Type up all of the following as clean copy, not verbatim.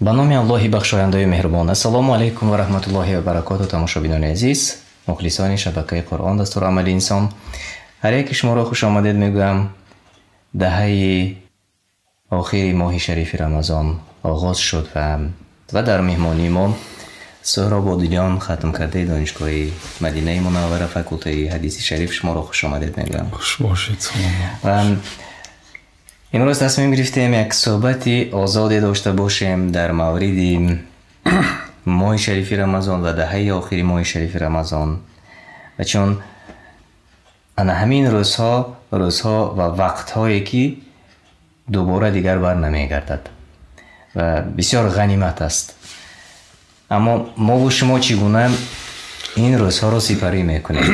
ба номи Аллоҳи бахшояндаи меҳрубон. Ассалому алайкум ва раҳматуллоҳи ва баракоту. тамошобинони азиз, мухлисони шабакаи Қуръон дастур амали инсон, ҳар яки шуморо хушомадед мегӯям. Даҳаи охири моҳи шарифи Рамазон оғоз шуд ва дар меҳмонии мо Суҳроб Одилён, хатмкардаи донишгоҳи Мадинаи Мунаввара, факултаи ҳадиси шариф, шуморо хушомадед мегӯям. Хуш бошед. Салом. имрӯз тасмим гирифтем як суҳбати озоде дошта бошем дар мавриди моҳи шарифи Рамазон ва даҳаи охири моҳи шарифи Рамазон. ва чун ана ҳамин рӯзҳо ва вақтҳое ки дубора дигар бар намегардад ва бисёр ғанимат аст. аммо мо бо шумо чӣ гуна ин рӯзҳоро сипарӣ мекунем?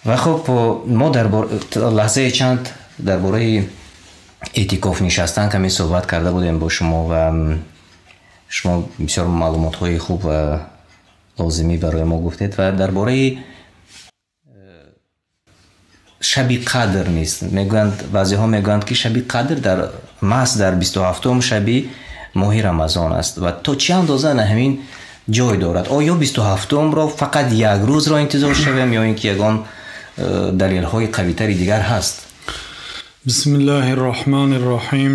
ва хуб, мо дар лаҳзаи чанд дар бораи эътикоф нишастан каме суҳбат карда будем бо шумо ва шумо бисёр маълумотҳои хуб ва лозимӣ барои мо гуфтед. ва дар бораи шаби қадр нест, мегӯянд, баъзеҳо мегӯянд ки шаби қадр маҳз дар 27 шаби моҳи Рамазон аст ва то чӣ андоза на ҳамин ҷой дорад? оё 27-ро фақат як рӯзро интизор шавем ё ин ки ягон далелҳои қавитари дигар ҳаст? Бисмиллаҳи рраҳмани рраҳим.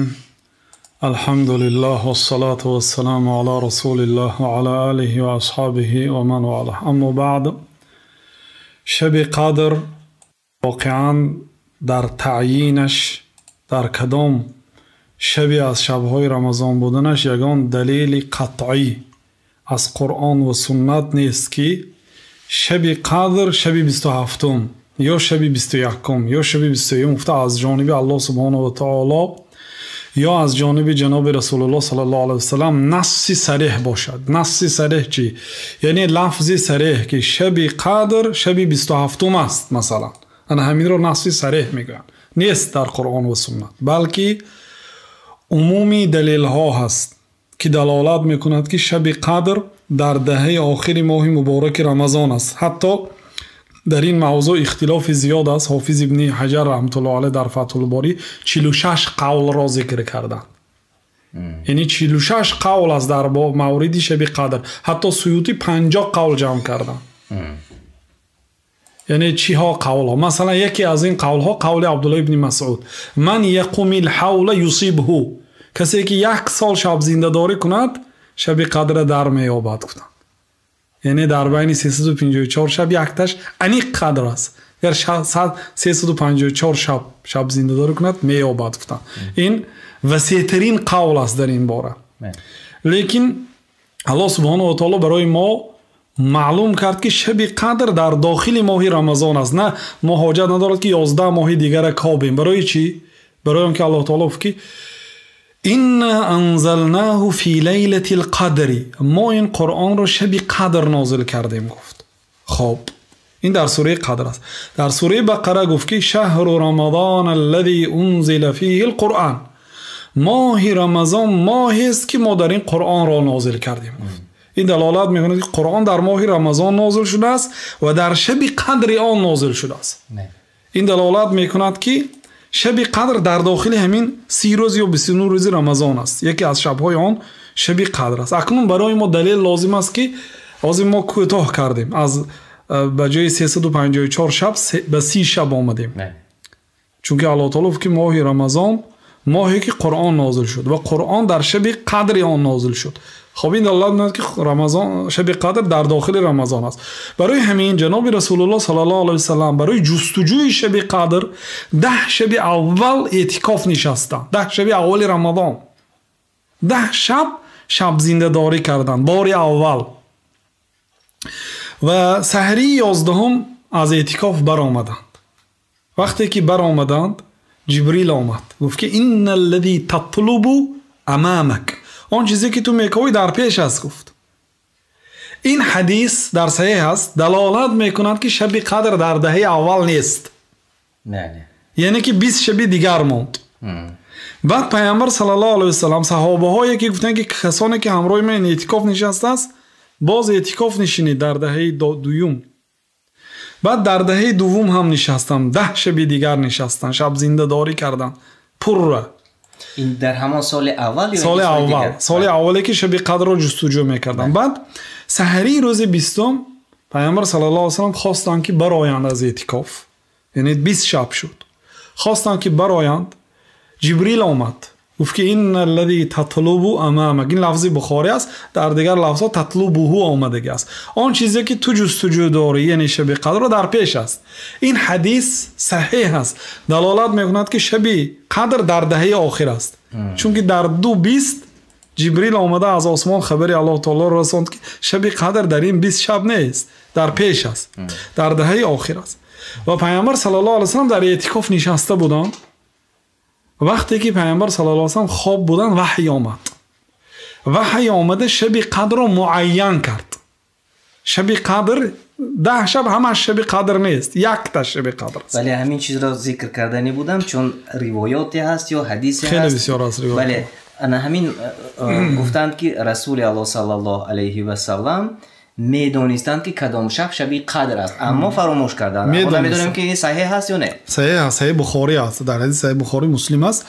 Алҳамдулиллаҳ вассалату вассаламу ала расулиллаҳ ва ала алиҳи ва асҳобиҳи ва ман валаҳ. Аммо баъд, шаби қадр воқеан дар таъйинаш дар кадом шаби аз шабҳои Рамазон буданаш ягон далели қатъӣ аз Қуръон ва суннат нест ки шаби қадр шаби 27 ё шаби 21 ё шаби 21 гуфта аз ҷониби Аллоҳ субҳанаҳу ва таоло ё аз ҷониби ҷаноби Расулуллоҳ саллаллоҳу алайҳи вассалам насси сареҳ бошад. Насси сареҳ чӣ? яъне лафзи сареҳ ки шаби қадр шаби 27 аст. масалан ана ҳаминро насси сареҳ мегӯянд, нест дар Қуръон ва суннат, балки умуми далелҳо ҳаст ки далолат мекунад ки шаби қадр дар даҳаи охири моҳи мубораки Рамазон аст. ҳатто дар ин мавзӯъ ихтилофи зиёд аст. ҳофиз ибни ҳаҷар раҳматуллоҳ алайҳ дар фатҳулборӣ 46 қавлро зикр карданд. яъне 46 қавл аст дар мавриди шаби қадр. ҳатто суюти 50 қавл ҷамъ карданд. яъне чиҳо қавлҳо? масалан яке аз ин қавлҳо қавли Абдуллоҳ ибни Масъуд: ман яқумил ҳавла юсибҳу, касе ки 1 сол шаб зиндадорӣ кунад шаби қадра дар меёбад гуфтанд. яъне дар байни 354 шаб якташ аниқ қадр аст. агар 354 шаб зиндадорӣ кунад меёбад гуфтанд. ин васеътарин қавл аст дар ин бора. лекин Аллоҳ субҳанаҳу ва таоло барои мо маълум кард ки шаби қадр дар дохили моҳи Рамазон аст. на мо ҳоҷат надорад ки 11 моҳи дигара кобем. барои чӣ? барои он ки Аллоҳ таоло гуфт ки инна анзалнаҳу фи лайлатил қадри, мо ин Қуръонро шаби қадр нозил кардем гуфт. хоб, ин дар сураи қадр аст. дар сураи Бақара гуфт ки шаҳру рамазон аллади унзила фиҳи лқуръан, моҳи Рамазон моҳест ки мо дар ин Қуръонро нозил кардем гуфт. ин далолат мекунад ки Қуръон дар моҳи Рамазон нозил шудааст ва дар шаби қадри он нозил шудааст. ин далолат мекунад ки шаби қадр дар дохили ҳамин 30 рӯз ё 29 рӯзи Рамазон аст. яке аз шабҳои он шаби қадр аст. акнун барои мо далел лозим аст ки озим мо кӯтоҳ кардем, аз ба ҷои 354 шаб ба 30 шаб омадем. чунки Аллоҳ таоло ки моҳи Рамазон моҳе ки Қуръон нозил шуд ва Қуръон дар шаби қадри он нозил шуд. хоб, ин далолат мекунад ки Рамазон, шаби қадр дар дохили Рамазон аст. барои ҳамин ҷаноби Расулуллоҳ саллаллоҳу алайҳи вассалам барои ҷустуҷӯи шаби қадр 10 шаби аввал эътикоф нишастанд. 10 шаби аввали Рамазон 10 шаб зиндадорӣ карданд бори аввал. ва саҳрии 11 аз эътикоф баромаданд. вақте ки баромаданд, ҷибрил омад гуфт ки инна аллади татлубу амамак, он чизе ки ту мекоҳӣ дар пеш аст гуфт. ин ҳадис дар саҳеҳ аст, далолат мекунад ки шаби қадр дар даҳаи аввал нест. яъне ки 20 шаби дигар монд. баъд пайғамбар саллаллоҳу алайҳи вассалам саҳобаҳое ки гуфтанд ки касоне ки ҳамроҳи ман эътикоф нишастааст, боз эътикоф нишинид дар даҳаи дуюм. баъд дар даҳаи дуввум ҳам нишастанд, 10 шаби дигар нишастанд, шаб зиндадорӣ карданд пурра. این در همان سال اول یا سال اولی که شب قدر رو جستجو میکردن. بعد سحری روز 20 پیامبر صلی الله علیه و سلم خواستن که برآیند از اعتکاف، یعنی 20 شب شد، خواستن که برآیند. جبریل آمد گفت که این الذی تطلب امامک، این لفظ بخاری است، در دیگر لفظا تطلبه آمده است، آن چیزی که تو جستجو داری یعنی شب قدر رو در پیش است. این حدیث صحیح است، دلالت میکند که شب قدر در دهه آخر است، چون که در 2:20 جبریل آمده از آسمان خبری الله تعالی رساند که شب قدر در این 20 شب نیست، در پیش است، در دهه آخر است. و پیامبر صلی الله علیه و سلم در اعتکاف نشسته بودند. وقتی که پیامبر صلی الله علیه و سلم خواب بودن وحی آمد. وحی آمده شب قدر رو معین کرد. شب قدر 10 شب همش شب قدر نیست، یک تا شب قدر است. ولی همین چیز را ذکر کردنی بودم چون روایاتی هست یا حدیثی هست. خیلی بسیار است روایات. بله انا همین گفتند که رسول الله صلی الله علیه و سلم میدونستند که کدام شب قدر است، اما فراموش کردند. ما نمیدونیم که این صحیح هست یا نه. صحیح است، صحیح بخاری است، در حدیث صحیح بخاری مسلم است.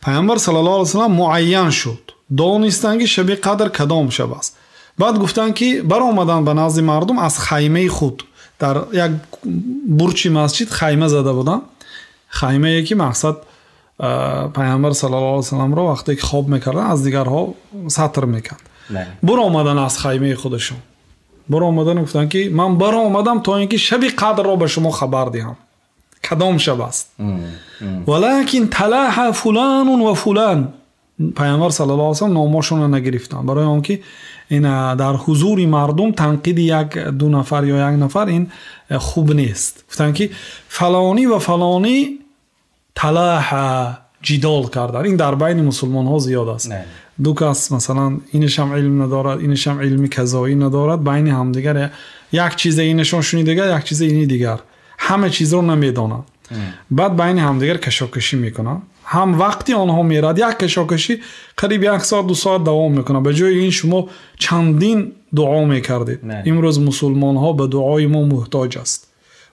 پیامبر صلی الله علیه و سلم معین شد، دانستند که شب قدر کدام شب است. بعد گفتند که برآمدند به نزد مردم، از خیمه خود در یک برج مسجد خیمه زده بودند. خیمه که مقصد پیامبر صلی الله علیه و سلم را وقتی که خواب میکردن از دیگرها ستر میکرد. برآمدن از خیمه خودشون، برآمدن گفتن که من برآمدم تا اینکه شب قدر را به شما خبر دهم کدام شب است. ولکن تلاح فلان و فلان، پیامبر صلی الله علیه و سلم نامشون را نگرفتن، برای آنکه این در حضور مردم تنقید یک دو نفر یا یک نفر این خوب نیست. گفتن که فلانی و فلانی تلاح جدال کردن. این در بین مسلمان ها زیاد است. دو کس مثلا اینش هم علم ندارد، اینش هم علم کذایی ندارد، بین هم دیگر یک چیز اینشون شونی دیگر، یک چیز اینی دیگر، همه چیز رو نمیدانند. بعد بین هم دیگر کشاکشی میکنن. هم وقتی آنها میرد یک کشاکشی قریب 1 ساعت 2 ساعت دوام میکنه. به جای این شما چندین دعا میکردید. امروز مسلمان ها به دعای ما محتاج است.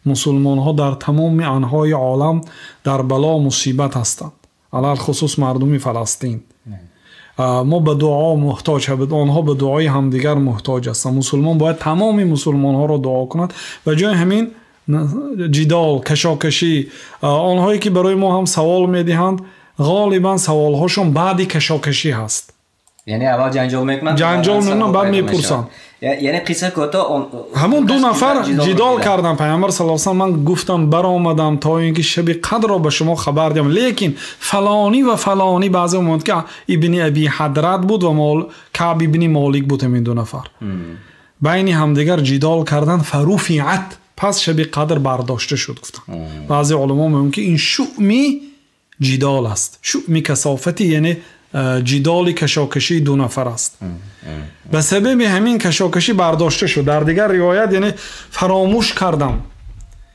مسلمان ها در تمام انحای عالم در بلا مصیبت هستند، علل خصوص مردم فلسطین. ما به دعا محتاج هستیم، آنها به دعای همدیگر محتاج هستند. مسلمان باید تمام مسلمان ها را دعا کند. و جای همین جدال، کشاکشی، آنهایی که برای ما هم سوال میدهند غالبا سوال هاشون بعد کشاکشی هست. یعنی اول جنجال میکنن بعد میپرسن. یعنی قصه کوتاه همون 2 نفر جدال کردن. پیامبر صلی الله علیه و من گفتم برآمدم تا اینکه شب قدر را به شما خبر دهم، لیکن فلانی و فلانی، بعضی موقع که ابن ابی حضرت بود و کعب ابن مالک بود، همین 2 نفر بین همدیگر جدال کردن. فرفعت، پس شب قدر برداشته شد. گفتن بعضی علما میگن که این شؤمی جدال است، شؤمی کثافتی، یعنی جدال کشاکشی 2 نفر است. به سبب همین کشاکشی برداشته شد. در دیگر روایت یعنی فراموش کردم.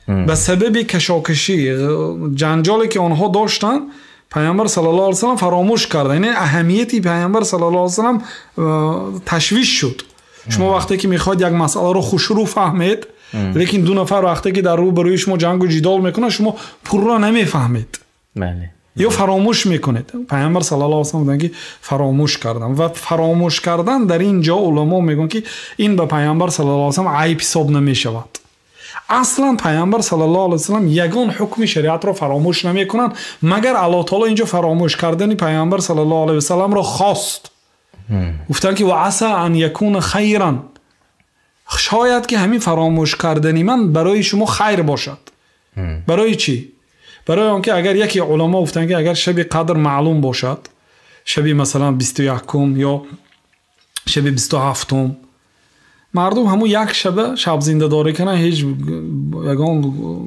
به سبب کشاکشی جنجالی که آنها داشتن پیامبر صلی الله علیه و سلم فراموش کرد. یعنی اهمیتی پیامبر صلی الله علیه و سلم تشویش شد. شما وقتی که میخواید یک مسئله رو خوشرو فهمید، لیکن 2 نفر وقتی که در روبروی شما جنگ و جدال میکنه شما پر را نمیفهمید. بله. یا فراموش میکنید. پیامبر صلی الله علیه و سلم میگن که فراموش کردن. و فراموش کردن در اینجا علما میگن که این به پیامبر صلی الله علیه و سلم عیب حساب نمیشود. اصلا پیامبر صلی الله علیه و سلم یگان حکم شریعت را فراموش نمیکنن مگر الله تعالی اینجا فراموش کردن پیامبر صلی الله علیه و سلم را خواست. گفتن که و عسى ان یکون خیرا، شاید که همین فراموش کردنی من برای شما خیر باشد. برای چی؟ برای آنکه اگر یکی علما گفتن که اگر شب قدر معلوم باشد، شب مثلا 21 یا شب 27 مردم همون یک شب زنده داری کنن، هیچ یگان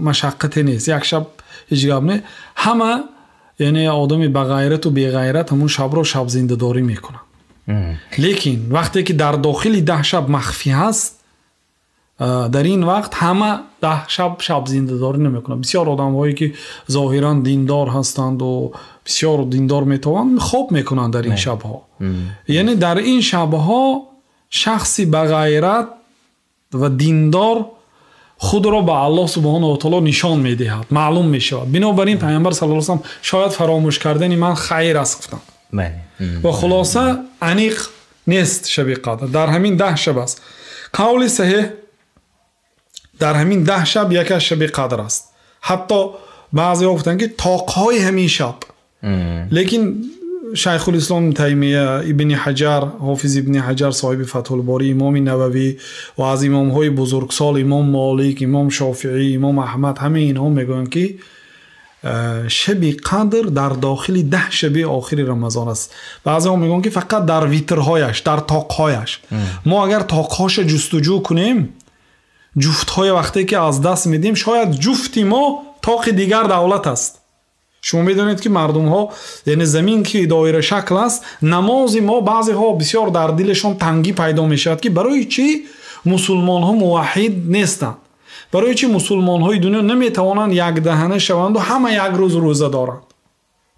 مشقتی نیست، یک شب هیچ گپ نه. همه یعنی آدمی با غیرت و بی غیرت همون شب رو شب زنده داری میکنن. لیکن وقتی که در داخل 10 شب مخفی هست، در این وقت همه 10 شب زنده داری نمیکنن. بسیار آدم هایی که ظاهرا دیندار هستند و بسیار دیندار میتوان خواب میکنن در این شب ها. یعنی در این شب ها شخصی با غیرت و دیندار خودро ба Аллоҳ субҳанаҳу ва таоло нишон медиҳад, маълум мешавад. Бинобар ин пайғамбар саллаллоҳу алайҳи ва саллам шояд фаромӯш кардани ман хайр аст гуфтанд. ва хулоса аниқ нест шаби қадр, дар ҳамин 10 шаб аст. қавли саҳеҳ дар ҳамин 10 шаб якаш шаби қадр аст. ҳатто баъзеҳо гуфтанд ки тоқҳои ҳамин шаб. лекин шайхулислом таймия, ибни ҳаҷар, ҳофиз ибни ҳаҷар соҳиби фатҳулборӣ, имоми нававӣ ва аз имомҳои бузургсол имом молик, имом шофиӣ, имом аҳмад, ҳамаи инҳо мегӯянд ки шаби қадр дар дохили 10 шаби охири рамазон аст. баъзеҳо мегӯянд ки фақат дар витрҳояш, дар тоқҳояш. мо агар тоқҳоша ҷустуҷӯ кунем, ҷуфтҳои вақте ки аз даст медиҳем, шояд ҷуфти мо тоқи дигар давлат аст. шумо медонед ки мардумҳо, яъне замин ки доирашакл аст, намози мо баъзеҳо бисёр дар дилашон тангӣ пайдо мешавад ки барои чӣ мусулмонҳо муваҳҳид нестанд, барои чӣ мусулмонҳои дунё наметавонанд якдаҳана шаванду ҳама як рӯз рӯза доранд.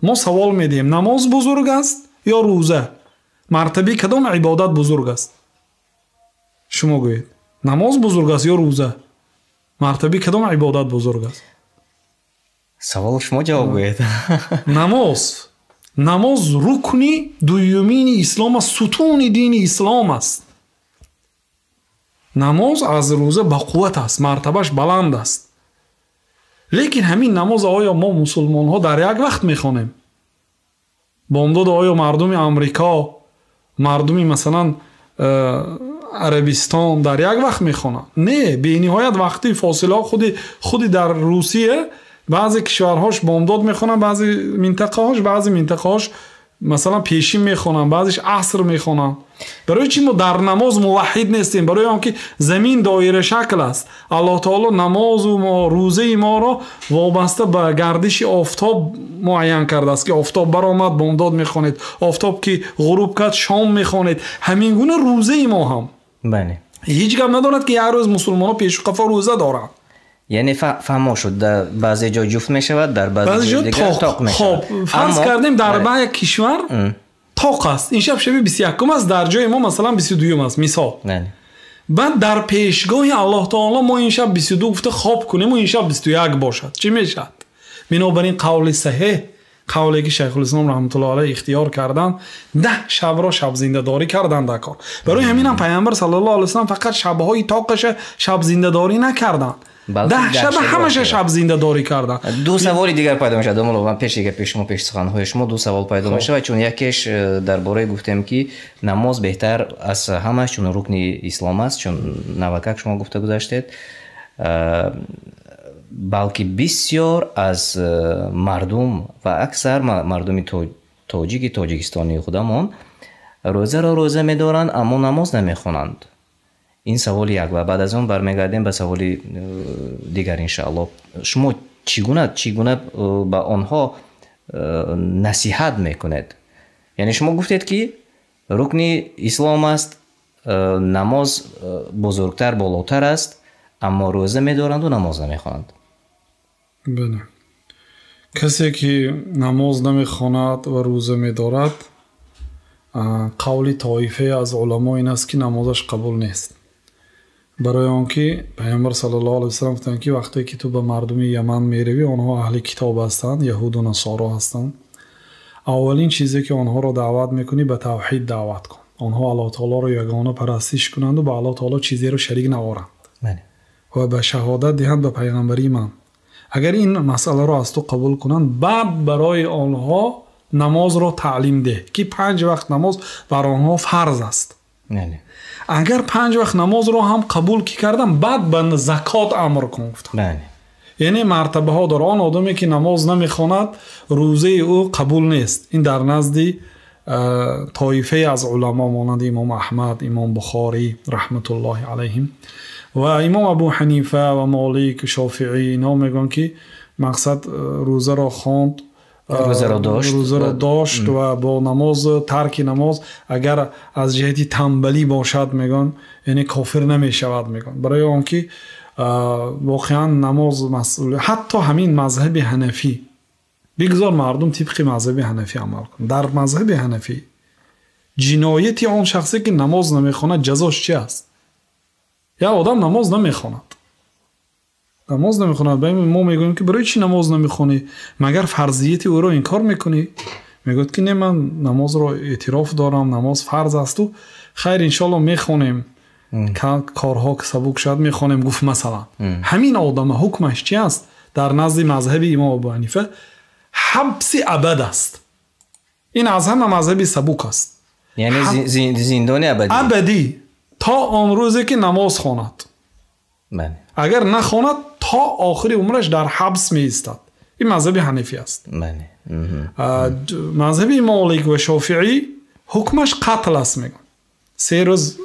мо савол медиҳем, намоз бузург аст ё рӯза? мартаби кадом ибодат бузург аст? шумо гӯед, намоз бузург аст ё рӯза? мартаби кадом ибодат бузург аст? савол шумо ҷавоб гӯед. намоз рукни дуюмини ислом аст, сутуни дини ислом аст. намоз аз рӯза бақувват аст, мартабаш баланд аст. лекин ҳамин намоз оё мо мусулмонҳо дар як вақт мехонем? бомдод оё мардуми амрико, мардуми масалан арабистон дар як вақт мехонанд? не, бениҳоят вақти фосилаҳо худи дар русия баъзе кишварҳош бомдод мехонанд, баъзе минтақаҳош масалан пешин мехонанд, баъзеш аср мехонанд. барои чӣ мо дар намоз муваҳҳид нестем? барои он ки замин доирашакл аст. аллоҳ таоло намозу рӯзаи моро вобаста ба гардиши офтоб муайян кардааст ки офтоб баромад бомдод мехонед, офтоб ки ғуруб кард шом мехонед. ҳамин гуна рӯзаи мо ҳам ҳеҷ гап надорад ки як рӯз мусулмонҳо пешу қафо рӯза доранд. яъне фаҳмо шуд, дар баъзе ҷо ҷуфт мешавад, дар баъзе ҷо дигар тоқ мешавад. фарз кардем дар баъзе кишвар тоқ аст, ин шаб шаби 21 аст, дар ҷои мо масалан 22 аст мисол. баъд дар пешгоҳи Аллоҳ таоло мо ин шаб 22 гуфта хоб кунем, ин шаб 21 бошад, чӣ мешавад? бинобар ин қавли саҳеҳ, қавле ки шайхулислом раҳматуллоҳ алайҳ ихтиёр карданд, 10 шабро шабзиндадорӣ карданд дар кор. барои ҳаминам пайғамбар саллаллоҳу алайҳи ва саллам фақат шабҳои тоқаша шабзиндадорӣ накарданд, 10 шаб ҳамаша шабзиндадорӣ карданд. ду саволи дигар пайдо мешавад. домало ман пеши гапи шумо, пеши суханҳои шумо ду савол пайдо мешавад, чун якеш дар бораи гуфтем ки намоз беҳтар аз ҳамаш, чун рукни ислом аст, чун навакак шумо гуфта гузаштед. балки бисёр аз мардум ва аксар мардуми тоҷики тоҷикистони худамон рӯзаро рӯза медоранд, аммо намоз намехонанд. ин саволи як ва баъд аз он бармегардем ба саволи дигар иншааллоҳ. шумо чӣ гуна ба онҳо насиҳат мекунед? яъне шумо гуфтед ки рукни ислом аст, намоз бузургтар, болотар аст, аммо рӯза медоранду намоз намехонанд. бале, касе ки намоз намехонад ва рӯза медорад, қавли тоифае аз уламо ин аст ки намозаш қабул нест. барои он ки пайғамбар саллаллоҳу алайҳи ва саллам гуфтанд ки вақте ки ту ба мардуми Яман меравӣ, онҳо аҳли китоб ҳастанд, яҳуду насоро ҳастанд, аввалин чизе ки онҳоро даъват мекунӣ, ба тавҳид даъват кун. онҳо Аллоҳ таолоро ягона парастиш кунанду ба Аллоҳ таоло чизеро шарик наоранд ва ба шаҳодат диҳанд ба пайғамбарии ман. агар ин масъаларо аз ту қабул кунанд, баъд барои онҳо намозро таълим деҳ ки 5 вақт намоз бар онҳо фарз аст. агар 5 вақт намозро ҳам қабул ки кардам, баъд ба закот амр кун гуфтам. яъне мартабаҳо дорад. он одаме ки намоз намехонад, рӯзаи ӯ қабул нест. ин дар назди тоифае аз уламо монанди имом аҳмад, имом бухорӣ раҳматуллоҳи алайҳим ва имом абу ҳанифа ва молик, шофиӣ, инҳо мегӯянд ки мақсад рӯзаро хонд, рӯзаро дошт ва бо намоз, тарки намоз агар аз ҷиҳати тамбалӣ бошад, мегӯян яъне кофир намешавад. мегӯян барои он ки воқеан намоз масъул. ҳатто ҳамин мазҳаби ҳанафӣ, бигзор мардум тибқи мазҳаби ҳанафӣ амал кун. дар мазҳаби ҳанафӣ ҷинояти он шахсе ки намоз намехонад ҷазош чи аст? як одам намоз намехонад, نماز نمیخوند. ما میگوییم که برای چی نماز نمیخونی؟ مگر فرضیت او رو انکار میکنی؟ میگوید که نه، من نماز رو اعتراف دارم، نماز فرض است و خیر انشالله میخونیم، کارها که سبک شد میخونیم. گفت مثلا همین آدم حکمش چی است؟ در نزد مذهب امام ابو حنیفه حبس ابد است. این از همه مذهبی سبک است، یعنی زندان ابدی تا آن روزی که نماز خواند. بله. اگر نخواند تا آخر عمرش در حبس می ایستد. این مذهب حنیفی است. بله. مذهب مالک و شافعی حکمش قتل است. میگن 3 روز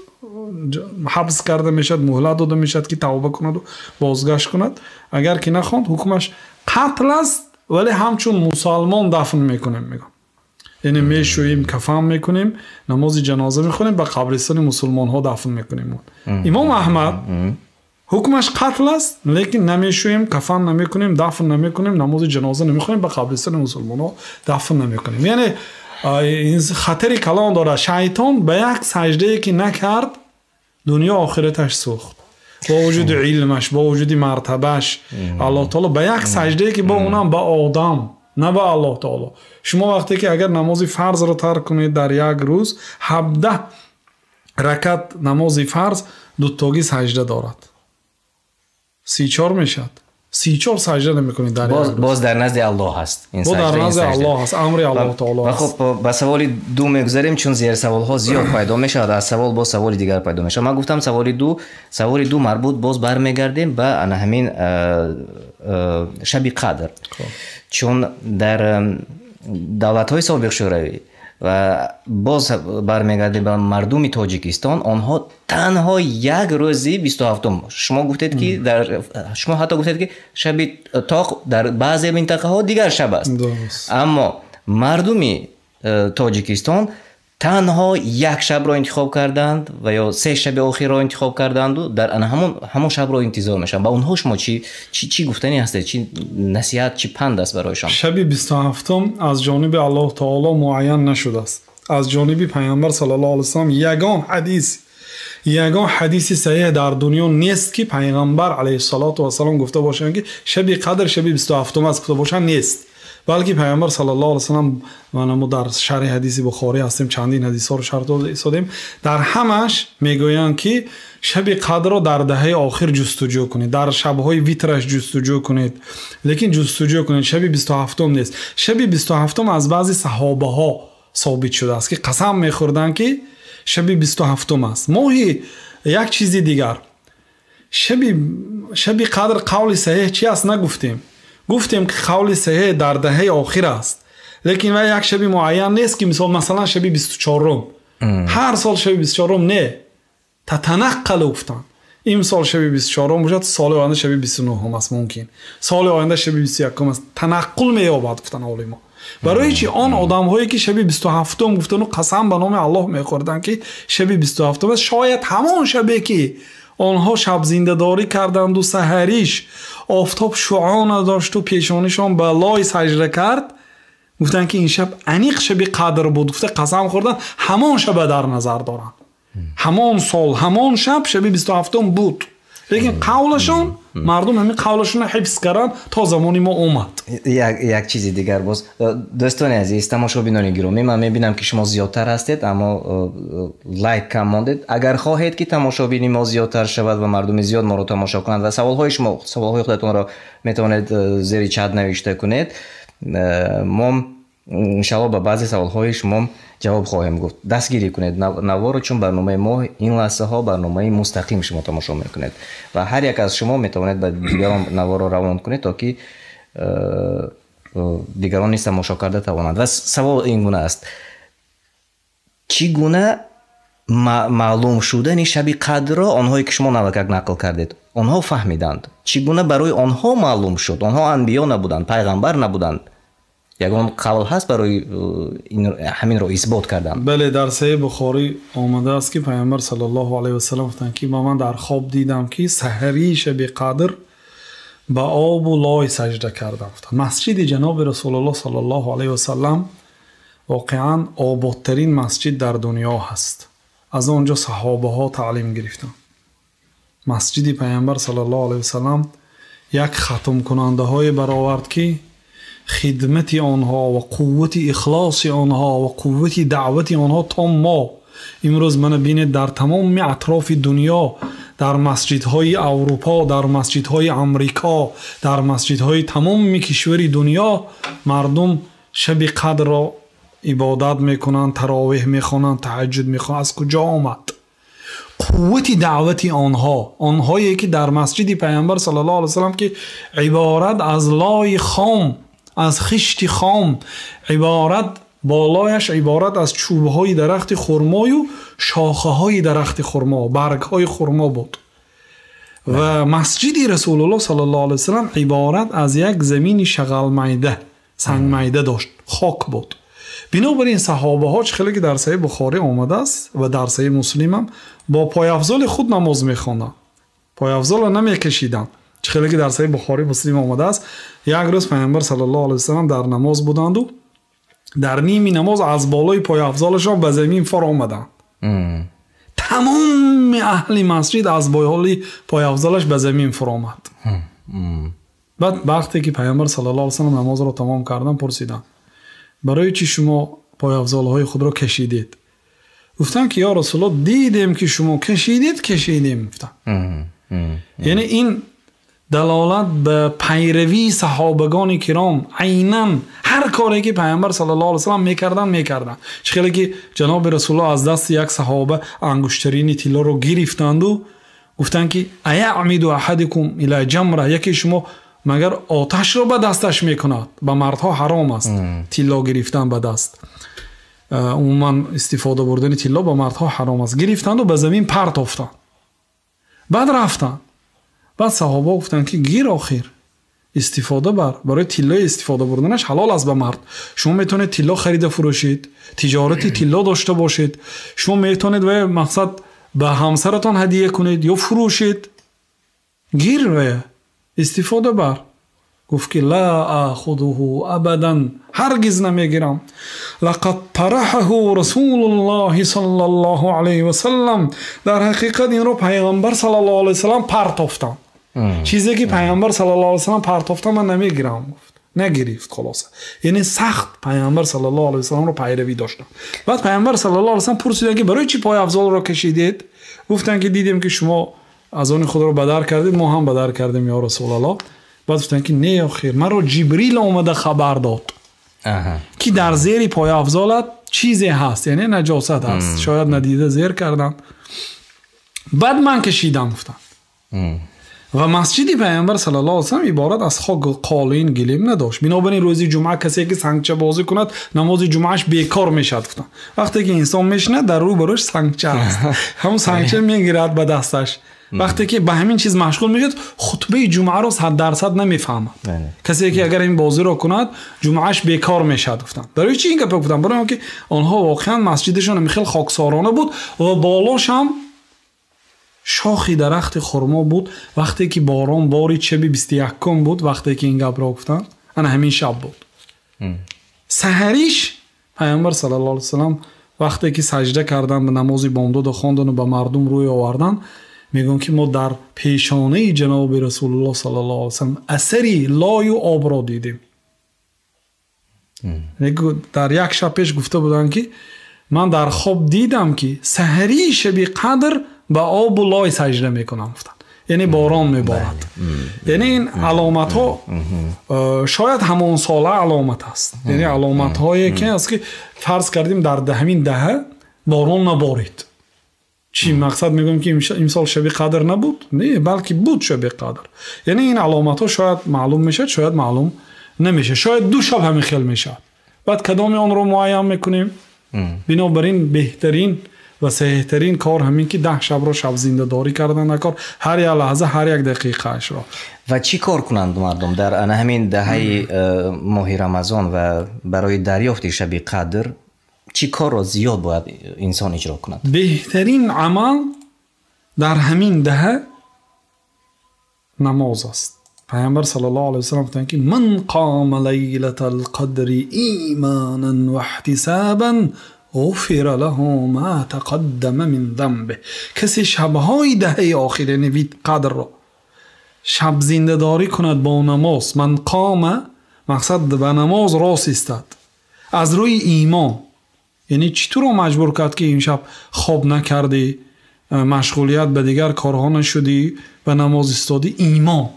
حبس کرده میشد، مهلت داده میشد که توبه کند و بازگشت کند. اگر که نخواند حکمش قتل است، ولی همچون مسلمان دفن میکنیم. میگن یعنی میشوییم، کفن میکنیم، نماز جنازه میخونیم، به قبرستان مسلمان ها دفن میکنیم. امام احمد حکمش قتل است، لیکن نمیشوییم، کفن نمیکنیم، دفن نمیکنیم، نماز جنازه نمیخونیم، به قبرستان مسلمان ها دفن نمیکنیم. یعنی این خطری کلان داره. شیطان به یک سجده که نکرد دنیا آخرتش سوخت، با وجود علمش، با وجود مرتبهش. الله تعالی به یک سجده که با اونم به آدم، نه به الله تعالی. شما وقتی که اگر نماز فرض رو ترک کنید در یک روز، 17 رکعت نماز فرض دوتاگی سجده دارد، 34 میشد. 34 سجده نمیکنید در باز در نزد الله هست. این سجده در نزد الله هست، امر الله تعالی است. خب با سوال 2 میگذاریم چون زیر سوال ها زیاد پیدا میشه، از سوال با سوال دیگر پیدا میشه. من گفتم سوال 2 مربوط باز برمیگردیم به همین شب قدر. چون در دولت های سابق شوروی و باز برمیگردیم به مردم تاجیکستان، آنها تنها یک روزی 27 شما گفتید که شما حتی گفتید که شب تاق در بعضی منطقه ها دیگر شب است. اما مردم تاجیکستان تنها یک شب را انتخاب کردند و یا 3 شب آخر را انتخاب کردند و در همون شب را انتظار میشن. با اونها شما چی گفتنی هسته؟ چی نصیحت، چی پند است برایشان؟ شب 27 از جانب الله تعالی معین نشده است. از جانب پیامبر صلی الله علیه و سلم یگان حدیث صحیح در دنیا نیست که پیامبر علیه السلام گفته باشند که شب قدر شب 27 است گفته باشند، نیست. بلکه پیامبر صلی الله علیه و سلم، ما در شرح حدیث بخاری هستیم، چندین حدیث ها رو شرح دادیم، در همش میگویند که شب قدر رو در دهه آخر جستجو کنید، در شب‌های ویترش جستجو کنید، لیکن جستجو کنید شب 27 نیست. شب 27 از بعضی صحابه ها ثابت شده است که قسم میخوردن که شب 27 است. ماهی یک چیزی دیگر، شب قدر قول صحیح چی است نگفتیم. گفتیم که قول صحیح در دهه آخر است، لیکن و یک شب معین نیست که مثلا شب 24 هر سال شب 24 نه، تتنقل گفتن. این سال شب 24 باشد، سال آینده شب 29 هم است، ممکن سال آینده شب 21 است، تنقل می‌یابد گفتن علما. برای چی آن آدم هایی که شب 27 گفتن و قسم به نام الله می‌خوردن که شب 27 است، شاید همان شبی که آنها شب زنده داری کردند و سحریش آفتاب شعاع نداشت و پیشانشان به لای سجده کرد، گفتن که این شب انیق شب قدر بود. گفته قسم خوردن همان شب در نظر دارن، همان سال همان شب 27 بود. لیکن قولشان مردم همین قولشون حفظ کردن تا زمانی ما اومد. یک چیزی دیگر باز دوستان عزیز، تماشابینان گرامی، من میبینم که شما زیادتر هستید اما لایک کم ماندید. اگر خواهید که تماشابینی ما زیادتر شود و مردم زیاد ما رو تماشا کنند و سوالهای خودتون را میتونید زیر چت نوشته کنید، ما انشاءالله به بعضی سوالهای شما جواب خواهیم گفت. دستگیری کنید نوار رو، چون برنامه ما این لحظه ها برنامه مستقیم شما تماشا میکنید و هر یک از شما میتونید به دیگران نوار رو روان کنید تا که دیگران نیست تماشا کرده توانند. و سوال این گونه است: چگونه معلوم شدن شب قدر را آنهایی که شما نوکک نقل کردید آنها فهمیدند؟ چگونه برای آنها معلوم شد؟ آنها انبیا نبودند، پیغمبر نبودند. یگان قول هست برای همین رو اثبات کردن؟ بله، در صحیح بخاری آمده است که پیامبر صلی الله علیه و سلم گفتند که من در خواب دیدم که سحری شب قدر به آب و لای سجده کردم. مسجد جناب رسول الله صلی الله علیه و سلم واقعا آبادترین مسجد در دنیا هست. از آنجا صحابه ها تعلیم گرفتن. مسجد پیامبر صلی الله علیه و سلم یک ختم کننده های برآورد که خدمت آنها و قوت اخلاص آنها و قوت دعوت آنها تا ما امروز من بینید در تمام اطراف دنیا، در مسجدهای اروپا، در مسجدهای امریکا، در مسجدهای تمام کشور دنیا مردم شب قدر را عبادت میکنند، تراویح میخوانند، تهجد میخوانند. از کجا آمد؟ قوت دعوت آنهایی که در مسجد پیامبر صلی الله علیه و سلم که عبارت از لای خام، از خشت خام، عبارت بالایش عبارت از چوبهای درخت خرما و شاخه های درخت خرما، برگ های خرما بود و مسجد رسول الله صلی الله علیه و سلم عبارت از یک زمین شغل میده، سنگ میده داشت، خاک بود. بنابراین صحابه ها چه خیلی که در صحیح بخاری آمده است و در صحیح مسلم هم با پای افضل خود نماز میخواندند، پای افضل را نمیکشیدند. چه خیلی که در صحیح بخاری مسلم آمده است یک روز پیامبر صلی الله علیه و سلم در نماز بودند و در نیمی نماز از بالای پای افضلشان به زمین فرا آمدند. تمام اهل مسجد از بالای پای افضلش به زمین فرا آمد. بعد وقتی که پیامبر صلی الله علیه و سلم نماز را تمام کردن پرسیدند برای چی شما پای افضلهای خود را کشیدید؟ گفتن که یا رسول الله دیدیم که شما کشیدیم. گفتن یعنی این دلالت به پیروی صحابگان کرام، عیناً هر کاری که پیامبر صلی الله علیه و سلم میکردن. خیلی که جناب رسول الله از دست یک صحابه انگشترین طلا رو گرفتند و گفتن که ایعمد احدکم الی جمره، یکی شما مگر آتش رو به دستش میکند؟ به مردها حرام است طلا گرفتن به دست، عموما استفاده بردن طلا به مردها حرام است. گرفتند و به زمین پرت افتاد. بعد رفتن. بعد صحابه گفتن که گیر آخر استفاده برای طلا استفاده بردنش حلال است به مرد. شما میتونید طلا خرید فروشید، تجارت طلا داشته باشید، شما میتونید و مقصد به همسرتان هدیه کنید یا فروشید. گیر و استفاده بر. گفت که لا آخذه ابدا، هرگز نمیگیرم. لقد طرحه رسول الله صلی الله علیه و سلم، در حقیقت این رو پیامبر صلی الله علیه و سلم پرت افتاد. چیزی که پیامبر صلی الله علیه و سلم پرت افتاد من نمیگیرم. گفت نگرفت. خلاصه یعنی سخت پیامبر صلی الله علیه و سلم رو پیروی داشتن. بعد پیامبر صلی الله علیه و سلم پرسیدن که برای چی پای افضل رو کشیدید؟ گفتن که دیدیم که شما از آن خود رو بدر کردید، ما هم بدر کردیم یا رسول الله. بعد گفتن که نه آخر مرا جبریل اومده خبر داد که در زیر پای افضلت چیزی هست، یعنی نجاست هست، شاید ندیده زیر کردن. بعد من کشیدم. گفتن و مسجد پیامبر صلی الله علیه و سلم عبارت از خاک قالین گلیم نداشت. بنابراین روزی جمعه کسی که سنگچه بازی کند نماز جمعهش بیکار میشد. گفتن وقتی که انسان میشنه در رو بروش سنگچه است، همون سنگچه میگیرد به دستش. وقتی که به همین چیز مشغول میشد خطبه جمعه رو 100% نمیفهمه. کسی که اگر این بازی رو کند جمعهش بیکار میشد. گفتن برای چی این گپ گفتم؟ برای اینکه آنها واقعا مسجدشون خیلی خاکسارانه بود و بالاش هم شاخی درخت خرما بود. وقتی که باران بارید شب 21 بود، وقتی که این گپ را گفتن انا همین شب بود. سحریش پیامبر صلی الله علیه و سلم وقتی که سجده کردن به نماز بامداد خواندن و به مردم روی آوردن، میگن که ما در پیشانه جناب رسول الله صلی الله علیه و سلم اثری لای و آب را دیدیم. در یک شب پیش گفته بودن که من در خواب دیدم که سحری شب قدر به آب و لای سجده میکنم. گفتن یعنی باران میبارد. یعنی این علامت ها شاید همون ساله علامت است. یعنی علامت هایی که است که فرض کردیم در همین دهه باران نبارید. چی مقصد میگم که امسال شب قدر نبود؟ نه، بلکه بود شب قدر. یعنی این علامت ها شاید معلوم میشه، شاید معلوم نمیشه، شاید دو شب همین خیل میشه. بعد کدام آن رو معین میکنیم؟ بنابراین بهترین و صحیح‌ترین کار همین که 10 شب رو شب زنده داری کردن نکار، هر یک لحظه هر یک دقیقه اش را. و چی کار کنند مردم در همین دهه ماه رمضان و برای دریافت شب قدر چی کار را زیاد باید انسان اجرا کند؟ بهترین عمل در همین دهه نماز است. پیامبر صلی الله علیه و سلم گفتند که من قام لیلة القدر ایمانا و احتسابا غفر له ما تقدم من ذنبه. کسی شبهای دهه آخر نوید قدر را شب زنده‌داری کند با نماز. من قام مقصد به نماز راست استاد از روی ایمان. یعنی چطور مجبور کرد که این شب خواب نکردی، مشغولیت به دیگر کارها نشدی و نماز استادی؟ ایمان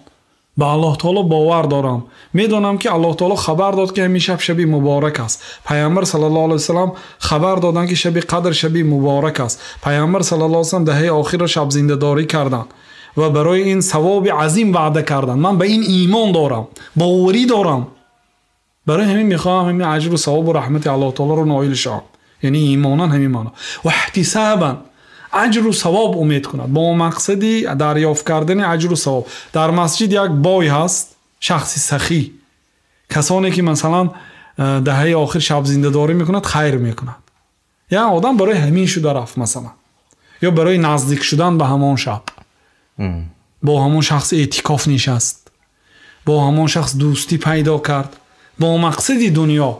به الله تعالی باور دارم. میدونم که الله تعالی خبر داد که همین شب شب مبارک است. پیامبر صلی الله علیه و سلم خبر دادن که شب قدر شب مبارک است. پیامبر صلی الله علیه و سلم دهه آخر را شب زنده‌داری کردند و برای این ثواب عظیم وعده کردند. من به این ایمان دارم، باوری دارم. برای همین میخوام همین اجر و ثواب و رحمت الله تعالی رو نائل شم. یعنی ایمانن همین معنا و احتسابا اجر و ثواب امید کند، با مقصدی دریافت کردن اجر و ثواب. در مسجد یک بای هست، شخصی سخی، کسانی که مثلا دهه آخر شب زنده‌داری میکند خیر میکند. یا آدم برای همین شده رفت مثلا، یا برای نزدیک شدن به همان شب با همان شخص اعتکاف نشست، با همان شخص دوستی پیدا کرد با مقصد دنیا.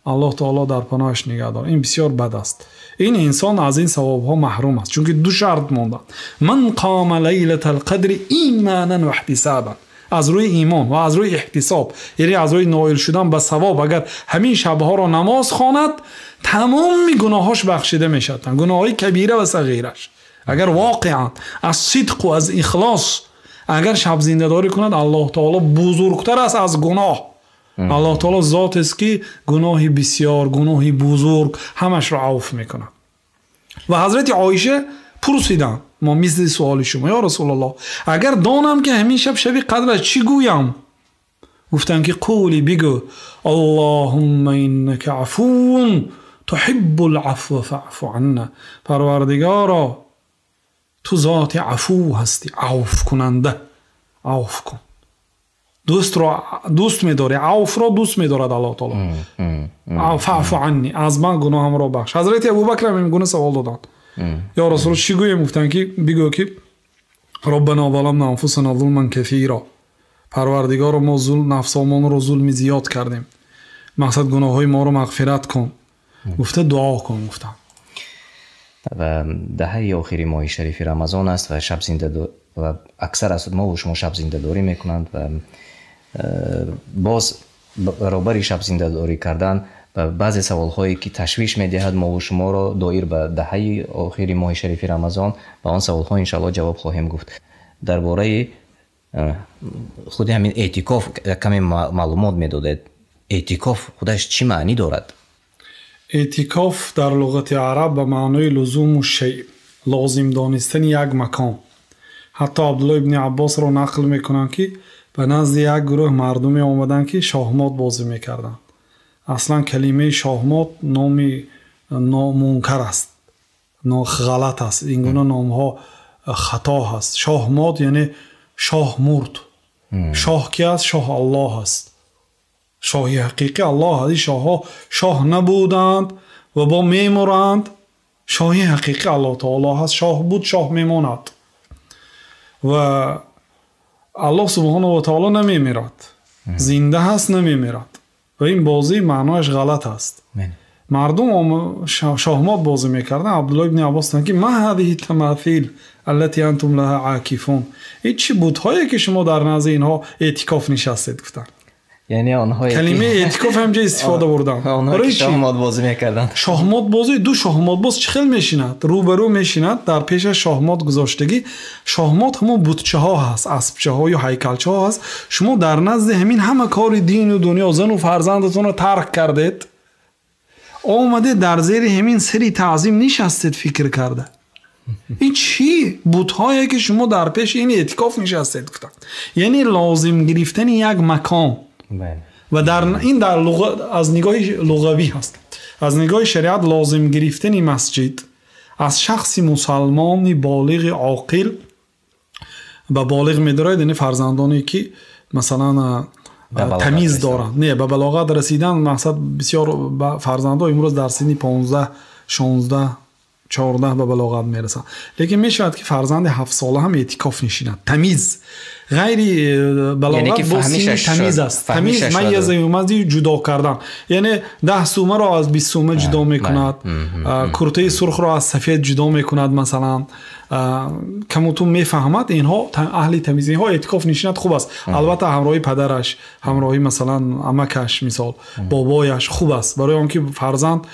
الله تعالی در پناهش نگه داره. این بسیار بد است. این انسان از این ثواب ها محروم است، چون که دو شرط مونده. من قام لیلة القدر ایمانا و احتسابا، از روی ایمان و از روی احتساب، یعنی از روی نائل شدن به ثواب. اگر همین شبها را نماز خواند تمام گناهاش بخشیده میشد، گناههای کبیره و صغیرش. اگر واقعا از صدق و از اخلاص اگر شب زنده‌داری کند، الله تعالی بزرگتر است از گناه. الله تعالی ذات است که گناهی بسیار، گناهی بزرگ همش را عفو میکنه. و حضرت عایشه پرسیدن، ما مثل سوال شما یا رسول الله، اگر دانم که همین شب شب قدر چی گویم؟ گفتن که قولی بگو اللهم انک عفو تحب العفو فاعف عنا. پروردگارا تو ذات عفو هستی، عفو کننده، عفو کن. دوست را دوست می‌داری، عفو را دوست می‌دارد الله تعالی. فاعف عنی، از من گناهم را بخش. حضرت ابوبکر هم این گونه سوال دادند، یا رسول الله چی گویم؟ گفتن که بگو که ربنا ظلمنا انفسنا ظلما كثيرا، پروردگار ما نفسمون رو ظلم زیاد کردیم، مقصد گناههای ما رو مغفرت کن. گفته دعا کن. گفتم و دهه آخری ماه شریف رمضان است و شب زنده و اکثر از ما و شما شب زنده‌داری میکنند و باز برابر شب زنده‌داری کردن و بعضی سوال‌هایی که تشویش می‌دهد ما و شما را دایر به دهه آخری ماه شریف رمضان و آن سوال‌ها ان شاء الله جواب خواهیم گفت. درباره خود همین اعتکاف کمی معلومات میدادید. اعتکاف خودش چی معنی دارد؟ اعتکاف در لغت عرب به معنای لزوم الشیء، لازم دانستن یک مکان. حتی عبدالله ابن عباس رو نقل میکنن که به نزد یک گروه مردمی آمدن که شاهمات بازی میکردن. اصلا کلمه شاهمات نامی نامنکر است، غلط است. این گونه نام ها خطا هست. شاهمات یعنی شاه مرد. شاه کی است؟ شاه الله است. شاهی حقیقی الله هست. شاه ها شاه نبودند و با میمورند. شاهی حقیقی الله تعالی هست. شاه بود شاه میماند و الله سبحانه و تعالی نمیمیرد، زنده هست نمیمیرد و این بازی معنایش غلط است. مردم شاهمات بازی میکردن. عبدالله ابن عباس که ما هذه التماثيل التي انتم لها عاکفون، این چی بت‌هایی که شما در نزد اینها اعتکاف نشستید؟ گفتن یعنی آنها کلمه اعتکاف همجا استفاده بردن. آنها که شاهمات بازی میکردن. شاهمات بازی، دو شاهمات باز چه خیلی میشیند، روبرو میشیند، در پیش شاهمات گذاشتگی. شاهمات همون بتچه ها هست، اسبچه ها یا هیکلچه ها هست. شما در نزد همین همه کار دین و دنیا، زن و فرزندتون رو ترک کردید، آمده در زیر همین سری تعظیم نشستید فکر کرده. این چی؟ بت‌هایی که شما در پیش این اعتکاف نشستید. گفتن یعنی لازم گرفتن یک مکان. و در این در از نگاه لغوی هست. از نگاه شریعت لازم گرفتن مسجد از شخص مسلمان بالغ عاقل و بالغ می‌دارد، یعنی فرزندانی که مثلا تمیز دارن، نه به بلاغت رسیدن. مقصد بسیار فرزندان امروز در سن 15 16 14 به بلاغت میرسن. لیکن میشود که فرزند 7 ساله هم اعتکاف نشیند. تمیز غیر بلاغت با سین تمیز است. تمیز میز اومدی جدا کردن، یعنی 10 سومه را از 20 سومه جدا میکند، کرته سرخ را از سفید جدا میکند مثلا. کموتون میفهمد اینها اهل تمیزی ها اعتکاف نشیند خوب است. البته همراهی پدرش، همراهی مثلا عمکش، مثال بابایش خوب است، برای آنکه فرزند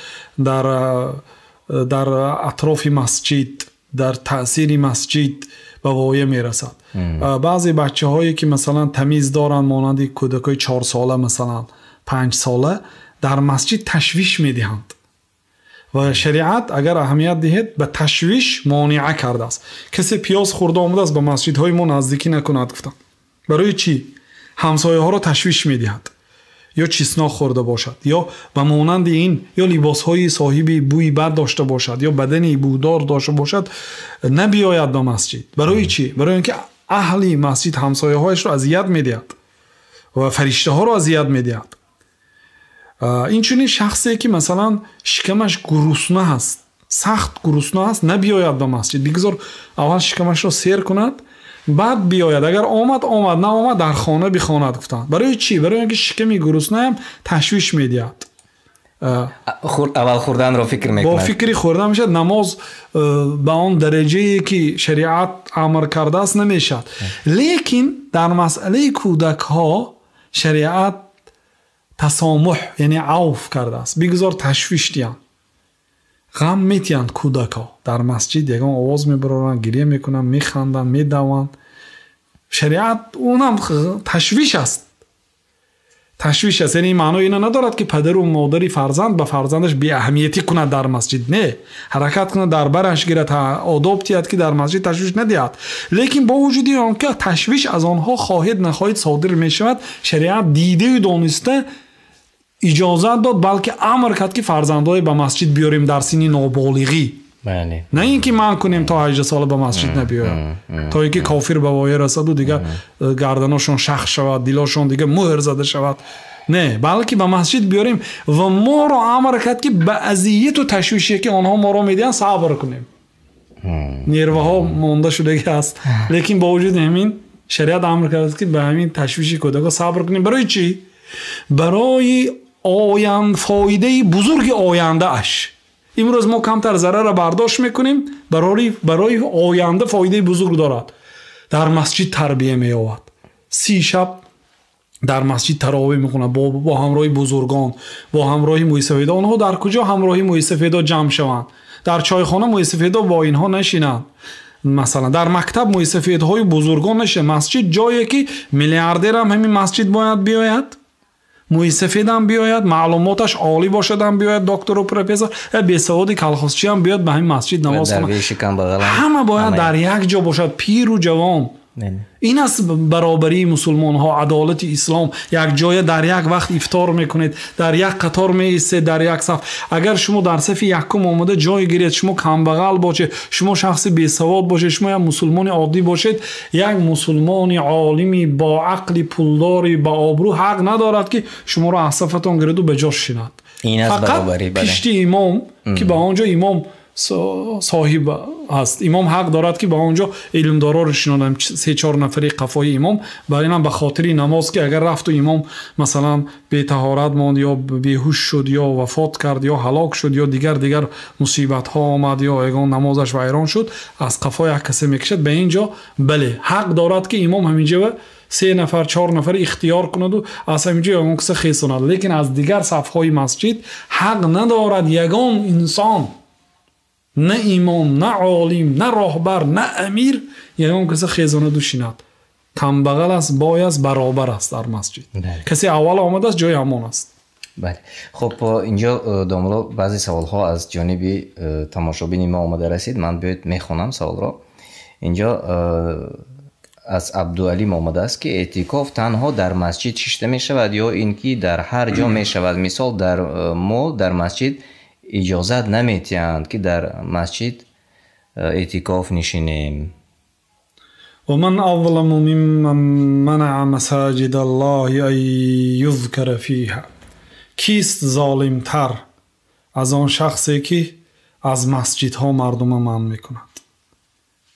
در اطراف مسجد، در تأثیر مسجد به وایه میرسد. بعضی بچه هایی که مثلا تمیز دارن، مانند کودکای 4 ساله مثلا 5 ساله، در مسجد تشویش میدهند و شریعت اگر اهمیت دهید به تشویش مانعه کرده است. کسی پیاز خورده آمده است به مسجد های ما نزدیکی نکند گفتن. برای چی؟ همسایه ها را تشویش میدهد، یا چیسنا خورده باشد، یا به مانند این، یا لباس های صاحبی بوی بد داشته باشد، یا بدنی بودار داشته باشد، نبیاید به مسجد. برای چی؟ برای اینکه اهل مسجد همسایه هایش را اذیت میدهد و فرشته ها را اذیت میدهد. این چنین شخصی که مثلا شکمش گرسنه هست، سخت گرسنه هست، نبیاید به مسجد، بگذار اول شکمش را سیر کند بعد بیاید. اگر آمد نه آمد در خانه بخواند گفتن. برای چی؟ برای اینکه شکمی گرسنه هم تشویش میدهد. اول خوردن رو فکر میکند، با فکری خوردن میشد. نماز به آن درجه که شریعت امر کرده است نمیشد. لیکن در مسئله کودک ها شریعت تسامح یعنی عفو کرده است. بگذار تشویش دیان، غم میتیند کودک ها در مسجد یکم آواز میبرن، گریه میکنن، میخندن، میدوند. شریعت اونم تشویش است. تشویش است یعنی معنی اینا ندارد که پدر و مادری فرزند به فرزندش بی اهمیتی کند در مسجد، نه، حرکت کنه در برش گیرد، آداب تیاد که در مسجد تشویش ندهد. لیکن با وجود آنکه تشویش از آنها خواهد نخواهد صادر میشود، شریعت دیده و دانسته اجازه داد، بلکه امر کرد که فرزندای به مسجد بیاریم در سن نابالغی. بله. نه اینکه من کنیم تا 18 سال به مسجد نبیاید، تا اینکه کافر به وایه رسد و دیگه گردناشون شخ شود، دلاشون دیگه مهر زده شود. نه، بلکه به مسجد بیاریم و ما رو امر کرد که به اذیت و تشویشی که آنها ما رو میدن صبر کنیم. نیروها مونده شده است، لیکن با وجود همین شریعت امر کرد که به همین تشویشی کودک صبر کنیم. برای چی؟ برای فایده بزرگ آینده اش. امروز ما کمتر ضرر را برداشت میکنیم، برای آینده فایده بزرگ دارد. در مسجد تربیه می‌یابد، 30 شب در مسجد تراویح میکنه با همراهی بزرگان، با همراهی موسیقی. آنها در کجا همراهی موسیقی جمع شوند؟ در چایخانه موسیقی با اینها نشینند. مثلا در مکتب موسیقی های بزرگان نشه. مسجد جایی که میلیاردر هم همین مسجد باید بیاید، موسیقی هم بیاید، معلوماتش عالی باشد هم بیاید، دکتر و پروفسور، بیسوادی کلخاسچی هم بیاد به همین مسجد نماز کنه. همه باید در یک جا باشد، پیر و جوان. این است برابری مسلمان ها، عدالت اسلام. یک جای در یک وقت افطار میکنید، در یک قطار میایستید، در یک صف. اگر شما در صف یکم آمده جای گیرید، شما کمبغل باشید، شما شخص بی سواد باشید، شما یک مسلمان عادی باشید، یک مسلمان عالمی با عقل پولداری با آبرو حق ندارد که شما را از صفتون گیرد و به جاش شیند. این است برابری. پشت امام که به آنجا امام صاحب هست، امام حق دارد که با اونجا علم دارا رو شنونم 3-4 نفری قفای امام. برای اینم به خاطر نماز که اگر رفت و امام مثلا بی طهارت ماند یا بیهوش شد یا وفات کرد یا هلاک شد یا دیگر مصیبت ها آمد یا اگه نمازش ویران شد، از قفای یک کسی میکشد. به اینجا بله حق دارد که امام همینجا 3 نفر 4 نفر اختیار کند و از همینجا اون کسی خیساند. لیکن از دیگر صفهای مسجد حق ندارد یگان انسان، نه امام، نه عالم، نه راهبر، نه امیر، یعنی کسی خیزانه دوشیند. کم بغل است، بای است، برابر است در مسجد. کسی اول آمده است جای امان است. بله. خب اینجا داملا بعضی سوال ها از جانب تماشابین ما آمده رسید. من باید میخونم سوال را. اینجا از عبدوالی آمده است که اعتکاف تنها در مسجد ششته می شود یا اینکه در هر جا می شود؟ مثال در مسجد اجازت نمیتیند که در مسجد اعتکاف نشینیم. و من اظلم ممن منع مساجد الله ان یذکر فیها. کیست ظالم تر از آن شخصی که از مسجدها مردم من میکند.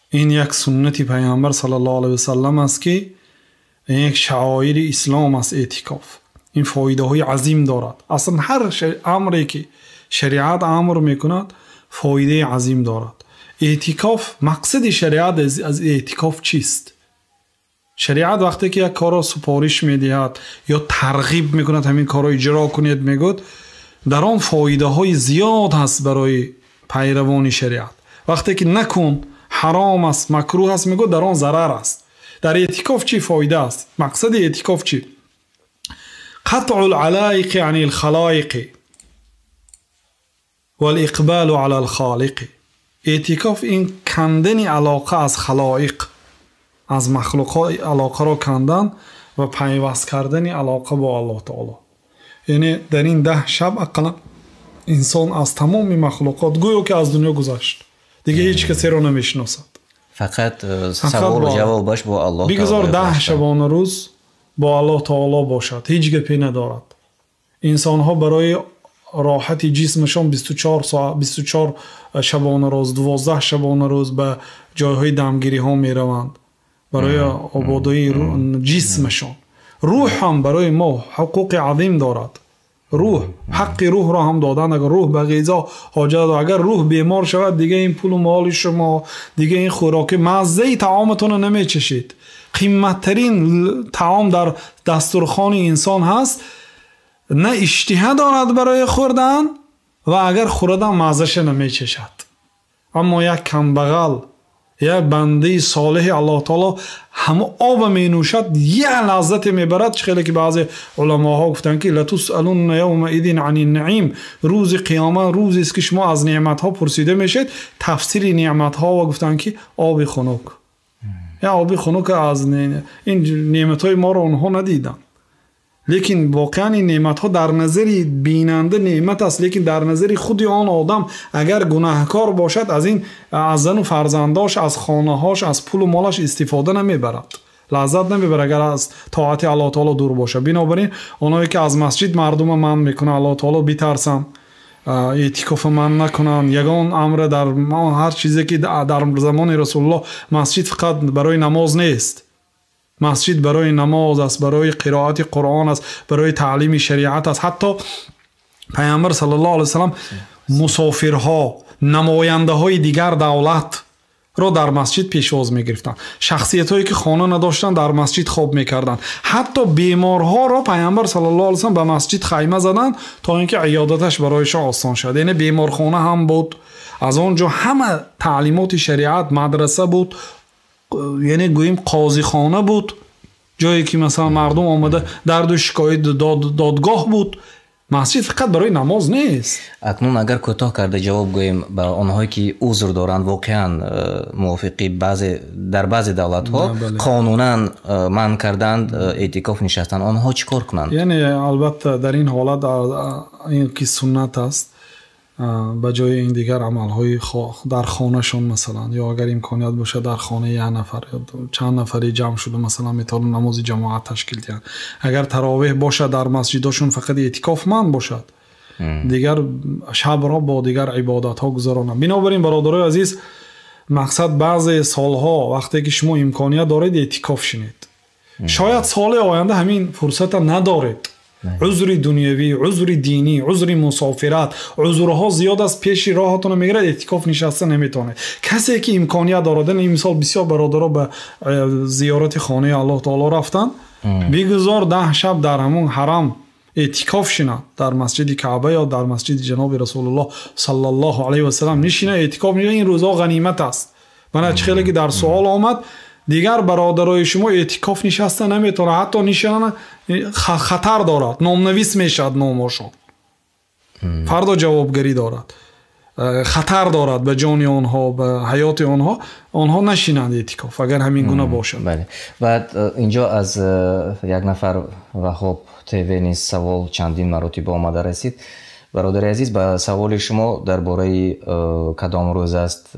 این یک سنت پیامبر صلی الله علیه و سلم است که این یک شعائر اسلام است. اعتکاف این فایده های عظیم دارد. اصلا هر امری که شریعت امر میکند فایده عظیم دارد. اعتکاف، مقصد شریعت از اعتکاف چیست؟ شریعت وقتی که یک کار را سپارش میدهد یا ترغیب میکند همین کار را اجرا کنید میگوید، در آن فایده های زیاد هست برای پیروان شریعت. وقتی که نکن حرام است مکروه است میگوید در آن ضرر است. در اعتکاف چی فایده است؟ مقصد اعتکاف چی؟ قطع العلائق عن الخلائق والاقبال على الخالق. اعتکاف این کندن علاقه از خلائق، از مخلوقات علاقه را کندن و پیوست کردن علاقه با الله تعالی. یعنی در این 10 شب اقلا انسان از تمام مخلوقات گویا که از دنیا گذشت، دیگه هیچ کسی را نمیشناسد. فقط سوال و جوابش با الله تعالی. بگذار 10 شبانه روز با الله تعالی باشد، هیچ گپی ندارد. انسان ها برای راحت جسمشان 24 ساعت 24 شبانه روز 12 شبانه روز به جایهای دمگیری ها می روند برای آبادی جسمشان. روح هم برای ما حقوق عظیم دارد. روح، حق روح را هم دادن. اگر روح به غذا حاجت دارد، اگر روح بیمار شود دیگه این پول و مال شما، دیگه این خوراک مزه طعامتون نمی چشید. قیمتترین طعام در دسترخوان انسان هست، نه اشتها دارد برای خوردن و اگر خوردن مزهش نمی چشد. اما یک کمبغل، یک بنده صالح الله تعالی هم آب می نوشد یک لذت می برد. خیلی که بعضی علماها گفتن که لتسألون یومئذ عن النعیم، روز قیامت روزی است که شما از نعمت ها پرسیده میشید. تفسیر نعمت ها و گفتن که آب خنک، یا آب خنک از این نعمت های ما رو اونها ندیدن، لیکن واقعا این نعمت ها در نظر بیننده نعمت است، لیکن در نظر خود آن آدم اگر گناهکار باشد از این از زن و فرزنداش، از خانه هاش، از پول و مالش استفاده نمیبرد، لذت نمیبرد اگر از طاعت الله تعالی دور باشه. بنابراین اونایی که از مسجد مردم من میکنه الله تعالی بیترسم، اعتکاف من نکنن. یگان امر در هر چیزی که در زمان رسول الله مسجد فقط برای نماز نیست، مسجد برای نماز است، برای قرائت قرآن است، برای تعلیم شریعت است. حتی پیامبر صلی الله علیه و سلم مسافرها، نماینده های دیگر دولت را در مسجد پیشواز می گرفتند. شخصیت هایی که خانه نداشتند در مسجد خواب می کردند. حتی بیمارها را پیامبر صلی الله علیه و سلم به مسجد خیمه زدند تا اینکه عیادتش برایشان آسان شد. یعنی بیمارخانه هم بود، از آنجا همه تعلیمات شریعت، مدرسه بود، یعنی گوییم قاضی خانه بود، جایی که مثلا مردم آمده درد و شکایت دادگاه بود. مسجد فقط برای نماز نیست. اکنون اگر کوتاه کرده جواب گوییم به آنهایی که عذر دارند، واقعا موافقی در بعضی دولت ها قانونا منع کردند اعتکاف نشستن، آنها چیکار کنند؟ یعنی البته در این حالت این که سنت است، به جای این دیگر عملهای در خانه شون مثلا، یا اگر امکانیت باشه در خانه یک نفر یا چند نفری جمع شده مثلا میتونن نماز جماعت تشکیل دهند. اگر تراویح باشه در مسجدشون فقط اعتکاف من باشد، دیگر شب را با دیگر عبادت ها گذرانند. بنابراین برادرای عزیز، مقصد بعضی سالها وقتی که شما امکانیت دارید اعتکاف شینید، شاید سال آینده همین فرصت ندارید، عذر دنیوی، عذر دینی، عذر مسافرت، عذرها زیاد از پیش راهتون میگیره، اعتکاف نشسته نمیتونه. کسی که امکانیت داره، این مثال بسیار برادرها به زیارت خانه الله تعالی رفتن، بگذار 10 شب در همون حرم اعتکاف شینه، در مسجد کعبه یا در مسجد جناب رسول الله صلی الله علیه و سلم نشینه اعتکاف میگه. این روزا غنیمت است. من خیلی که در سوال آمد دیگر برادرای شما اعتکاف نشسته نمیتونه، حتی نشانه خطر دارد، نامنویس میشد نامشون، فردا جوابگری دارد، خطر دارد به جان آنها، به حیات آنها نشینند اعتکاف اگر همین گونه باشد. بله. بعد اینجا از یک نفر وهاب تیوی نیز سوال چندین مراتب آمده رسید. برادر عزیز، به سوال شما درباره کدام روز است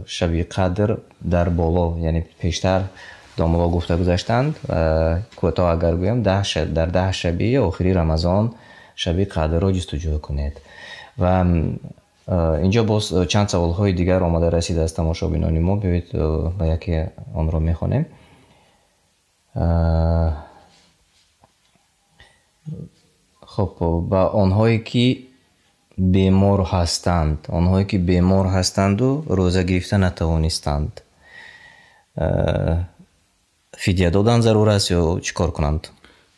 شب قدر در بالا، یعنی پیشتر داملا گفته گذاشتند، کوتاه اگر گویم در 10 شبی آخری رمضان شب قدر را جستجو کنید. و اینجا باز چند سوال‌های دیگر آمده رسید از تماشابینان ما. بیایید با یکی آن را می‌خوانیم. خب با آنهایی که بیمار هستند و روزه گرفته نتوانستند، فدیه دادن ضرور است یا چیکار کنند؟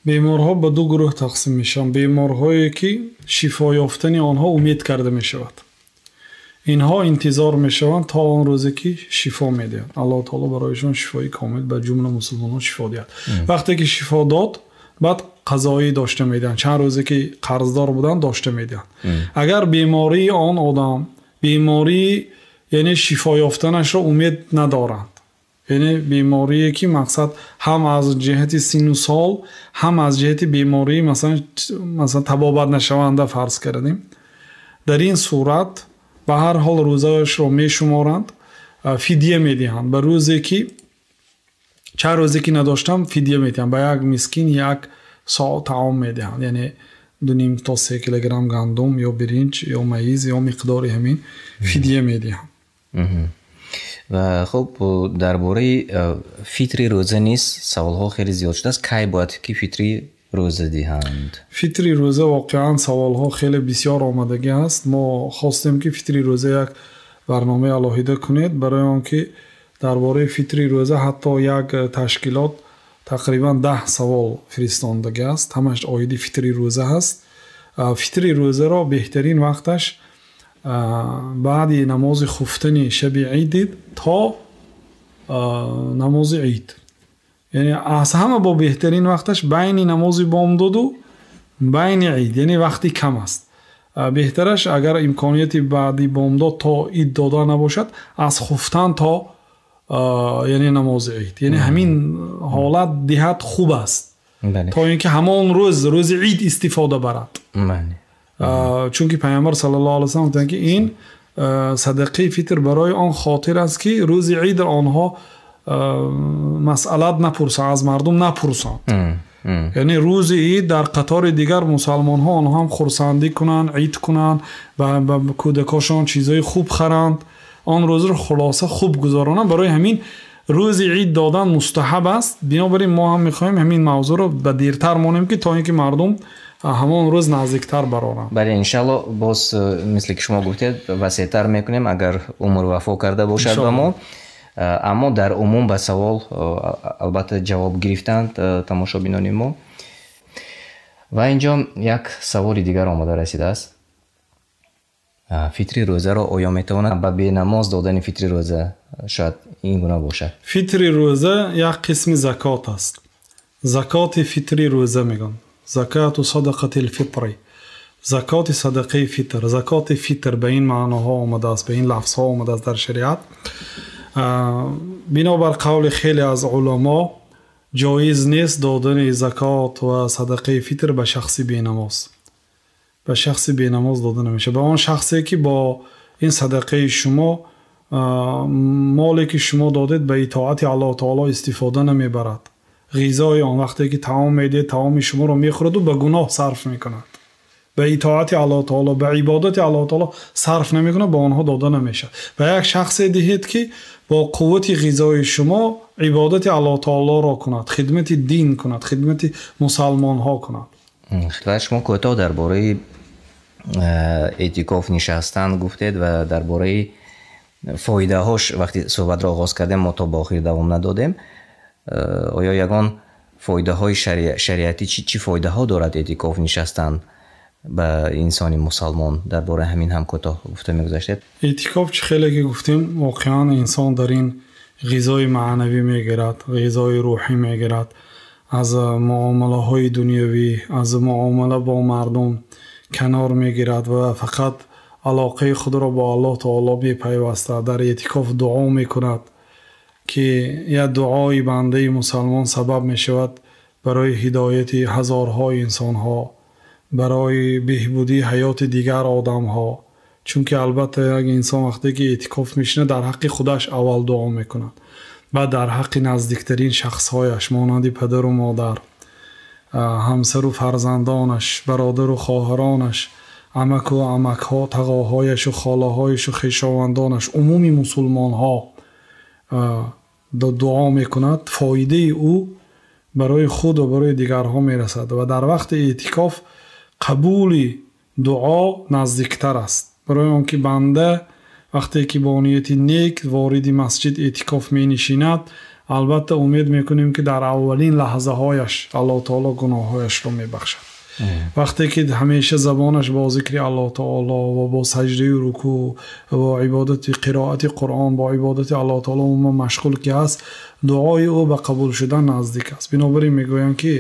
بیمارها به دو گروه تقسیم میشن. بیمارهایی که شفا یافتن آنها امید کرده میشود، اینها انتظار میشوند تا آن روزی که شفا میدهند. الله تعالی برایشان شفای کامل به جمله مسلمانان شفا دهد. وقتی که شفا داد بعد قضایی داشته میدن، چند روزی که قرضدار بودن داشته میدن. اگر بیماری آن آدم بیماری یعنی شفا یافتنش را امید ندارند، یعنی بیماری که مقصد هم از جهت سن و سال هم از جهت بیماری مثلا تبابت نشونده فرض کردیم، در این صورت به هر حال روزهایش را می شمارند، فدیه میدهند. به روزی که چند روزی که نداشتم فدیه میدهند، به یک مسکین یک ساعت طعام میدهند، یعنی 2.5 تا 3 کیلوگرم گندم یا برنج یا مایز یا مقداری همین فدیه میدهند. و خب درباره فطر روزه نیست سوال‌ها خیلی زیاد شده است. کی باید که فطری روزه دهند؟ فطری روزه واقعا سوال‌ها خیلی بسیار آمدگی است. ما خواستیم که فطری روزه یک برنامه الهیده کنید، برای آنکه درباره فطری روزه حتی یک تشکیلات تقریبا 10 سوال فرستاندگی است، همش عاید فطری روزه هست. فطری روزه را بهترین وقتش بعد نماز خفتن شب عید تا نماز عید، یعنی از همه با بهترین وقتش بین نماز بامداد و بین عید، یعنی وقتی کم است. بهترش اگر امکانیتی بعدی بامداد تا عید داده نباشد، از خفتن تا یعنی نماز عید، یعنی همین حالت دهت خوب است تا اینکه همان روز عید استفاده برد. چون که پیامبر صلی الله علیه و سلم گفتند که این صدقه فطر برای آن خاطر است که روز عید آنها مسئلات نپرسند، از مردم نپرسند. یعنی روز عید در قطار دیگر مسلمان ها آنها هم خرسندی کنند، عید کنند و کودکاشان چیزای خوب خرند، آن روز رو خلاصه خوب گذرانند. برای همین روز عید دادن مستحب است. بنابراین ما هم میخوایم همین موضوع رو به دیرتر مانیم که تا اینکه مردم همان روز نزدیکتر برارن. بله انشالله باز مثل که شما گفتید وسیع‌تر میکنیم اگر عمر وفا کرده باشد به ما. اما در عموم به سوال البته جواب گرفتند تماشابینان ما. و اینجا یک سوال دیگر آمده رسیده است. فطر روزه را آیا میتواند به بی نماز دادن فطر روزه شاید این گونه باشد؟ فطر روزه یک قسم زکات است. زکات فطری روزه میگن، زکات و صدقه الفطری، زکات صدقه فطر. زکات فطر به این معناها آمده است، به این لفظ ها آمده است در شریعت. بنابر قول خیلی از علما جایز نیست دادن زکات و صدقه فطر به شخص بینماز. به شخص بینماز داده نمیشه. به آن شخصی که با این صدقه شما مالی که شما دادید به اطاعت الله تعالی استفاده نمیبرد، غذای آن وقتی که طعام میده طعام شما رو میخورد و به گناه صرف میکند، به اطاعت الله تعالی به عبادت الله تعالی صرف نمیکنه، به آنها داده نمیشه. و یک شخص دهید که با قوت غذای شما عبادت الله تعالی را کند، خدمت دین کند، خدمت مسلمان ها کند. و شما کوتاه درباره اعتکاف نشستن گفتید و درباره فایده هاش وقتی صحبت را آغاز کردیم ما تا با آخر دوام ندادیم. آیا یگان فایده های شریعتی چی فایده ها دارد اعتکاف نشستن به انسان مسلمان؟ درباره همین هم کوتاه گفته میگذاشتید. اعتکاف چه خیلی که گفتیم واقعا انسان در این غذای معنوی میگیرد، غذای روحی میگیرد، از معامله های دنیوی، از معامله با مردم کنار میگیرد و فقط علاقه خود را با الله تعالی بی‌پیوسته. در اعتکاف دعا میکند که یک دعای بنده مسلمان سبب میشود برای هدایت هزارها انسان ها، برای بهبودی حیات دیگر آدم ها. چون که البته یک انسان وقتی که اعتکاف میشنه در حق خودش اول دعا میکند، بعد در حق نزدیکترین شخص هایش مانند پدر و مادر، همسر و فرزندانش، برادر و خواهرانش، амаку амакҳо, тағоҳояшу, холаҳояшу, хешовандонаш, умуми мусулмонҳо дуо мекунад, фоидаи ӯ барои худ ва барои дигарҳо мерасад ва дар вақти эътикоф қабули дуо наздиктар аст. барои он ки банда вақте ки бо нияти нек вориди масҷид эътикоф менишинад, албатта умед мекунем ки дар аввалин лаҳзаҳояш Аллоҳ таоло гуноҳҳояшро мебахшад. вақте ки ҳамеша забонаш бо зикри Аллоҳ таоло ва бо саҷдаи рукӯъ ва ибодати қироати Қуръон, бо ибодати Аллоҳ таоло умуман машғул ки аст, дуои ӯ ба қабул шудан наздик аст. бинобар ин мегӯянд ки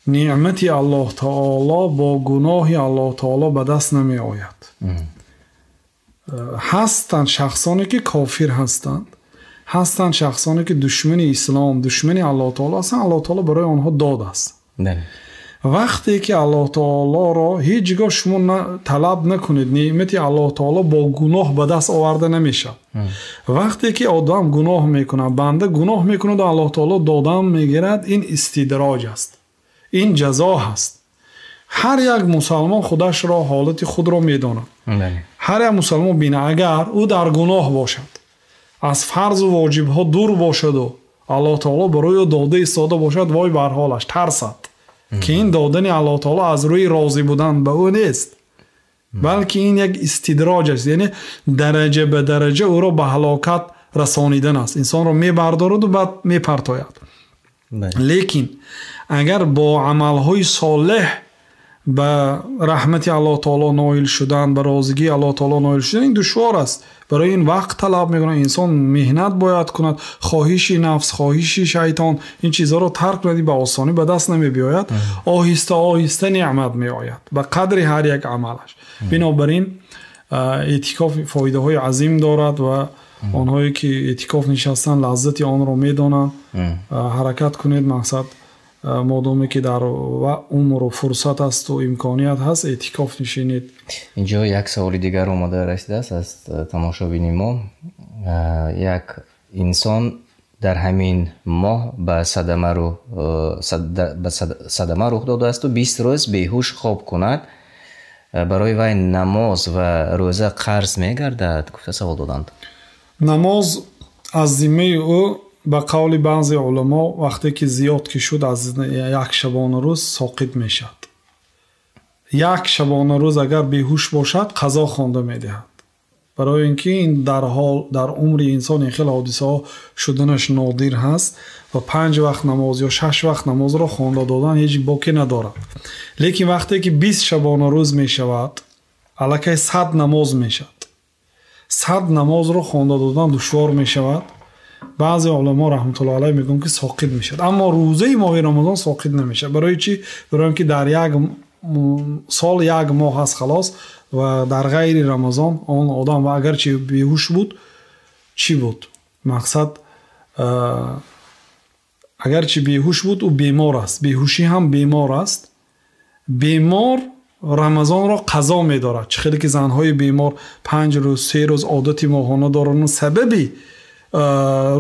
неъмати Аллоҳ таоло бо гуноҳи Аллоҳ таоло ба даст намеояд. ҳастанд шахсоне ки кофир ҳастанд, ҳастанд шахсоне ки душмани ислом, душмани Аллоҳ таоло ҳастанд. Аллоҳ таоло барои онҳо дод аст. вақте ки Аллоҳ таолоро ҳеҷ гоҳ шумо талаб накунед, неъмати Аллоҳ таоло бо гуноҳ ба даст оварда намешавад. вақте ки одам гуноҳ мекунад, банда гуноҳ мекунад ва Аллоҳ таоло додам мегирад, ин истидроҷ аст, ин ҷазо ҳаст. ҳар як мусалмон худашро, ҳолати худро медонад. ҳар як мусалмон бина, агар ӯ дар гуноҳ бошад, аз фарзу воҷибҳо дур бошаду Аллоҳ таоло барои ӯ дода истода бошад, вой бар ҳолаш, тарсад ки ин додани Аллоҳ таоло аз рӯи розӣ будан ба ӯ нест, балки ин як истидроҷ аст, яъне дараҷа ба дараҷа ӯро ба ҳалокат расонидан аст. инсонро мебардораду баъд мепартояд. лекин агар бо амалҳои солеҳ ба раҳмати Аллоҳ таоло ноил шудан, ба розигии Аллоҳ таоло ноил шудан, ин душвор аст. барои ин вақт талаб мекунад, инсон меҳнат бояд кунад, хоҳиши нафс, хоҳиши шайтон, ин чизҳоро тарк кунад, ба осонӣ ба даст намебиёяд. оҳиста оҳиста неъмат меояд ба қадри ҳар як амалаш. бинобар ин эътикоф фоидаҳои азим дорад ва онҳое ки эътикоф нишастанд лаззати онро медонанд. ҳаракат кунед, мақсад модоме ки дар умру фурсат асту имконият ҳаст, эътикоф нишинед. инҷо як саволи дигар омада расидааст аз тамошобини мо. як инсон дар ҳамин моҳ ба садама рух додаасту 20 рӯз беҳуш хоб кунад, барои вай намоз ва рӯза қарз мегардад? гуфта савол доданд. намоз аз зиммаи ӯ ба қавли баъзе уламо вақте ки зиёд ки шуд аз як шабонарӯз соқит мешавад. як шабонарӯз агар беҳуш бошад қазо хонда медиҳад, барои ин ки ин дар умри инсон ин хел ҳодисаҳо шуданаш нодир ҳаст ва 5 вақт намоз ё 6 вақт намозро хонда додан ҳеҷ боки надорад. лекин вақте ки 20 шабонарӯз мешавад, аллакай 100 намоз мешавад. 100 намозро хонда додан душвор мешавад. баъзе уламо раҳматуллоҳ алайҳ мегӯянд ки соқит мешавад, аммо рӯзаи моҳи рамазон соқит намешавад. барои чӣ? барои ин ки дар як сол як моҳ ҳаст халос ва дар ғайри рамазон он одам ва агарчи беҳуш буд, чӣ буд? мақсад агарчи беҳуш буд, ӯ бемор аст, беҳушӣ ҳам бемор аст. бемор рамазонро қазо медорад. чӣ хеле ки занҳои бемор 5 рӯз 3 рӯз одати моҳона доранд, сабаби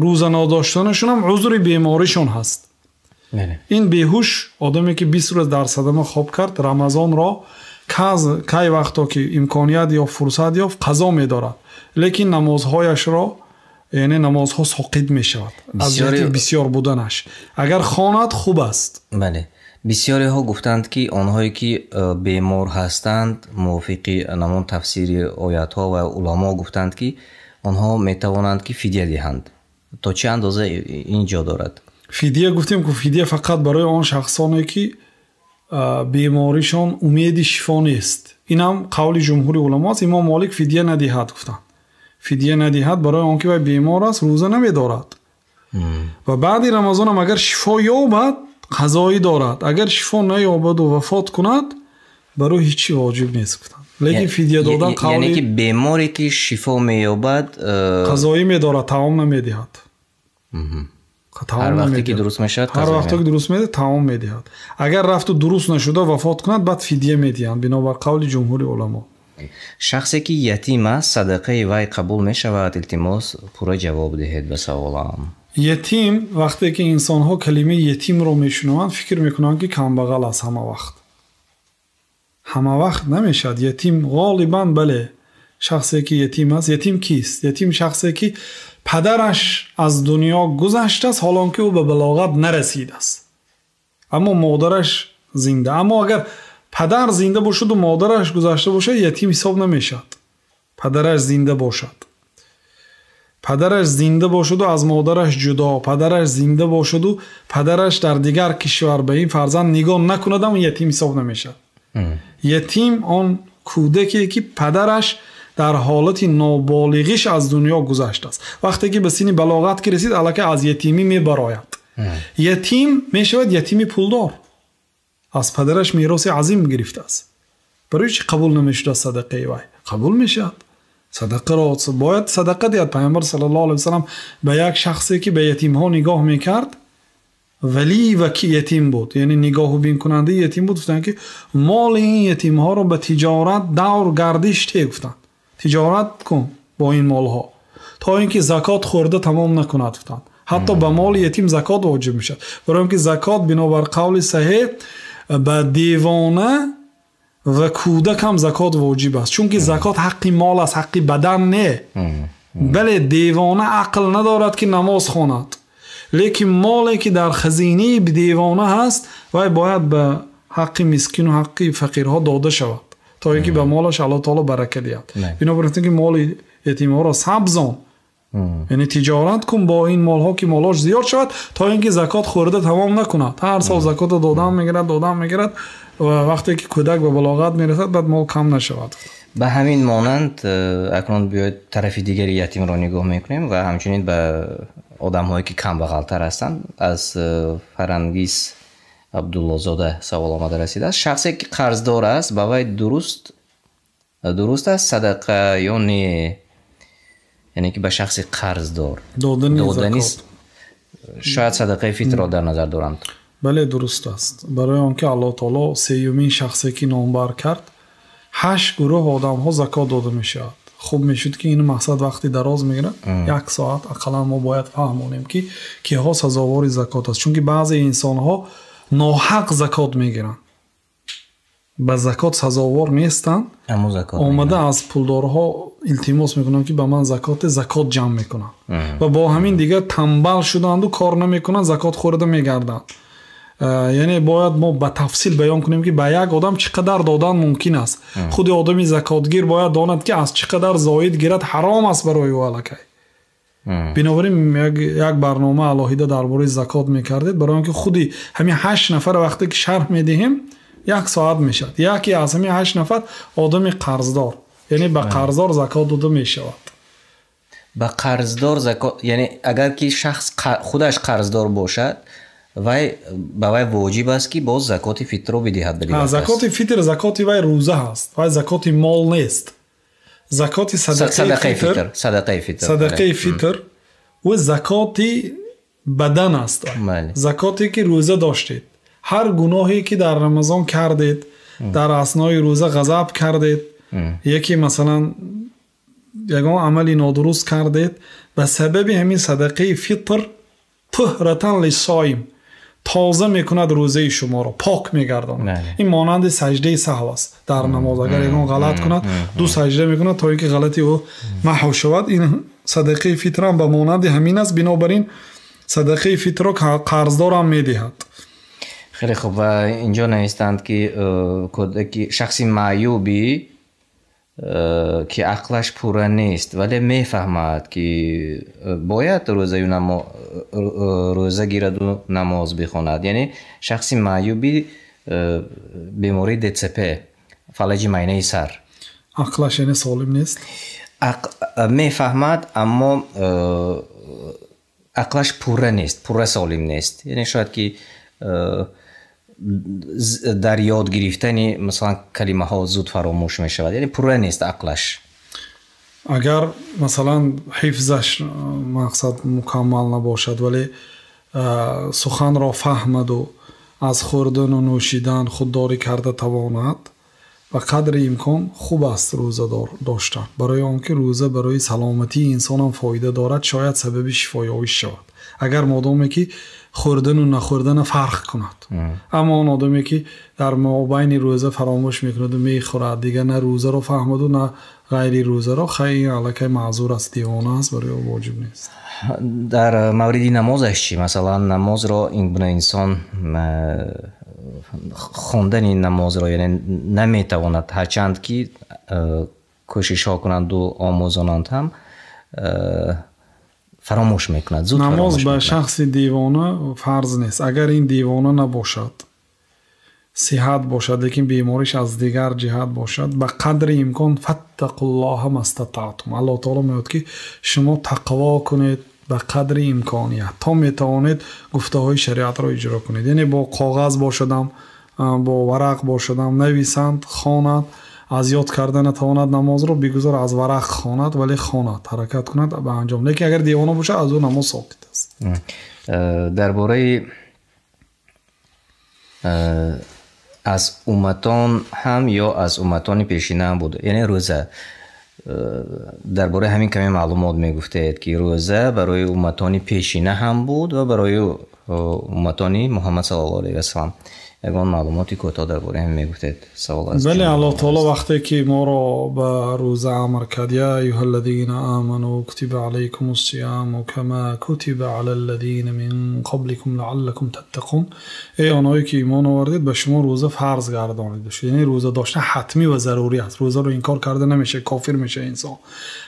рӯза нодоштанашон ҳам узри беморишон ҳаст. ин беҳуш одаме ки 20 рӯз дар садама хоб кард, рамазонро кай вақто ки имконият ё фурсат ёфт қазо медорад, лекин намозҳояшро, яъне намозҳо соқит мешавад аз ҷиҳати бисёр буданаш. агар хонад хуб аст. бале, бисёреҳо гуфтанд ки онҳое ки бемор ҳастанд, мувофиқи намон тафсири оятҳо ва уламо гуфтанд ки онҳо метавонанд ки фидя диҳанд. то чӣ андоза ин ҷо дорад? фидя гуфтем ки фидя фақат барои он шахсоне ки беморишон умеди шифо нест. ин ҳам қавли ҷумҳури уламо аст. имом молик фидя надиҳад гуфтанд. фидя надиҳад барои он ки вай бемор аст, рӯза намедорад. ва баъди рамазон ҳам агар шифо ёбад, қазоӣ дорад. агар шифо наёбаду вафот кунад, барои ҳичи воҷиб нест гуфтанд. лекин фидя додан қавли, яъне ки беморе ки шифо меёбад қазоӣ медорад, таом намедиҳад. ҳар вақте ки дуруст мешавад, ҳар вақте ки дуруст медиҳад, таом медиҳад. агар рафту дуруст нашуда вафот кунад, баъд фидя медиҳанд, бинобар қавли ҷумҳури уламо. шахсе ки ятим аст, садақаи вай қабул мешавад? илтимос пурра ҷавоб диҳед ба саволам. ятим, вақте ки инсонҳо калимаи ятимро мешунаванд, фикр мекунанд ки камбағал аст ҳама вақт. ҳама вақт намешад. Ятим ғолибан бале шахсе ки ятим аст. Ятим кист? Ятим шахсе ки падараш аз дунё гузаштааст, ҳолон ки ӯ ба балоғат нарасидааст, аммо модараш зинда. Аммо агар падар зинда бошаду модараш гузашта бошад, ятим ҳисоб намешавад. падараш зинда бошад, падараш зинда бошаду аз модараш ҷудо, падараш зинда бошаду падараш дар дигар кишвар ба ин фарзанд нигоҳ накунадам, ятим ҳисоб намешавад. Ятим он кӯдаке ки падараш дар ҳолати ноболиғиш аз дунё гузаштааст. Вақте ки ба синни балоғат ки расид, аллакай аз ятимӣ мебарояд. Ятим мешавад ятими пулдор, аз падараш мероси азим гирифтааст. барои чи қабул намешудааст садақаи вай? Қабул мешавад. садақаро бояд садақа диҳад. пайғамбар саллаллоҳу алайҳи васалам ба як шахсе ки ба ятимҳо нигоҳ мекард, вали ва ки ятим буд, яъне нигоҳубин кунандаи ятим буд, гуфтанд ки моли ин ятимҳоро ба тиҷорат давр гардиш те, гуфтанд тиҷорат кун бо ин молҳо то ин ки закот хӯрда тамом накунад, гуфтанд. ҳатто ба моли ятим закот воҷиб мешад, барои ин ки закот бинобар қавли саҳеҳ ба девона ва кӯдак ҳам закот воҷиб аст, чунки закот ҳаққи мол аст, ҳаққи бадан не. бале девона ақл надорад ки намоз хонад, лекин моле ки дар хазинаи девона ҳаст, вай бояд ба ҳаққи мискину ҳаққи фақирҳо дода шавад, то ин ки ба молаш Аллоҳ таоло барака диҳад. бинобар ин ки моли ятимҳоро сабзон, яъне тиҷорат кун бо ин молҳо ки молош зиёд шавад, то ин ки закот хӯрда тамом накунад. ҳар сол закото додан мегирад ва вақте ки кӯдак ба балоғат мерасад, баъд мол кам нашавад. ба ҳамин монанд акнун биёед тарафи дигари ятимро нигоҳ мекунем ва ҳамчунин ба одамҳое ки камбағалтар ҳастанд. Аз Фарангиз Абдуллозода савол омада расидааст. Шахсе ки қарздор аст, ба вай дуруст аст садақа ё не? яъне ки ба шахси қарздор додани шояд садақаи фитрро дар назар доранд. бале дуруст аст. барои он ки Аллоҳ таоло сеюмин шахсе ки номбар кард, 8 гурӯҳ одамҳо закот дода мешавад. хуб мешуд ки ин мақсад вақти дароз мегирад, 1 соат ақаллан мо бояд фаҳмонем ки киҳо сазовори закот аст, чунки баъзе инсонҳо ноҳақ закот мегиранд, ба закот сазовор нестанд, омада аз пулдорҳо илтимос мекунанд ки ба ман закот ҷамъ мекунанд ва бо ҳамин дигар танбал шуданду кор намекунанд, закот хӯрда мегарданд. яъне бояд мо ба тафсил баён кунем ки ба як одам чӣ қадар додан мумкин аст. худи одами закотгир бояд донад ки аз чӣ қадар зоид гирад ҳаром аст барои ӯ аллакай. бинобар ин як барнома алоҳида дар бораи закот мекардед, барои он ки худи ҳамин 8 нафар вақте ки шарҳ медиҳем 1 соат мешавад. яке аз ҳамин 8 нафар одами қарздор, яъне ба қарздор закот дода мешавад. ба қарздор закот, яъне агар ки шахс худаш қарздор бошад, ба вай воҷиб аст ки боз закоти фитро бидиҳад. закоти фитр закоти вай рӯза ҳаст, вай закоти мол нест. закоти садақаи фитр ӯ закоти бадан аст. закоте ки рӯза доштед, ҳар гуноҳе ки дар рамазон кардед, дар аснои рӯза ғазаб кардед, яке масалан ягон амали нодуруст кардед, ба сабаби ҳамин садақаи фитр туҳратан лисоим, тоза мекунад рӯзаи шуморо, пок мегардонад. ин монанди саҷдаи саҳв аст дар намоз. агар ягон ғалат кунад, 2 саҷда мекунад то ин ки ғалати ӯ маҳв шавад. ин садақаи фитрам ба монанди ҳамин аст. бинобар ин садақаи фитро қарздорам медиҳад. хеле хуб. ва инҷо навистанд ки шахси маъюби ки ақлаш пурра нест, вале мефаҳмад ки бояд рӯза гираду намоз бихонад. яъне шахси маъюби бемории ДЦП, фалаҷи майнаи сар, ақлаш яъне солим нест, мефаҳмад, аммо ақлаш пурра нест, пурра солим нест. яъне шояд ки дар ёд гирифтани масалан калимаҳо зуд фаромӯш мешавад, яъне пурра нест ақлаш. агар масалан ҳифзаш мақсад мукаммал набошад, вале суханро фаҳмаду аз хӯрдану нӯшидан худдорӣ карда тавонад, و قدر امکان خوب است روزه داشتن، برای آنکه روزه برای سلامتی انسان هم فایده دارد، شاید سبب شفایابیش شود اگر مادامی که خوردن و نخوردن فرق کند. اما آن آدمی که در مابین روزه فراموش میکند و میخورد، دیگه نه روزه رو فهمد و نه غیر روزه رو، خیلی علاقه معذور است، دیوانه است، برای واجب نیست. در مورد نمازش چی؟ مثلا نماز رو این بنا انسان خوندن این نماز رو یعنی نمیتواند، هرچند که کوشش ها کنند و آموزانند هم فراموش میکند. نماز به شخص دیوانه فرض نیست. اگر این دیوانه نباشد، صحت باشد، لیکن بیماریش از دیگر جهت باشد، به قدر امکان فاتقوا الله ما استطعتم. الله تعالی میگه که شما تقوا کنید به قدر امکانیت تا میتوانید گفته های شریعت را اجرا کنید. یعنی با کاغذ باشدم، با ورق باشدم، نویسند، خواند، از یاد کردن تواند نماز رو بگذار، از ورق خواند ولی خواند، حرکت کند به انجام. لیکن اگر دیوانه باشه از اون نماز ساقط است. درباره از امتان هم یا از امتان پیشینه هم بوده، یعنی روزه، درباره همین کمی معلومات میگفتید که روزه برای امتان پیشینه هم بود و برای امتان محمد صلی الله علیه و سلم. یگان معلوماتی کوتاه درباره هم میگفتید. سوال است. بله، الله تعالی وقتی که ما را به روزه امر کرد، یا ایها الذین آمنوا کتب علیکم الصیام کما کتب علی الذین من قبلکم لعلکم تتقون، ای آنهایی که ایمان آوردید به شما روزه فرض گردانیده شد. یعنی روزه داشتن حتمی و ضروری است. روزه رو انکار کرده نمیشه، کافر میشه انسان.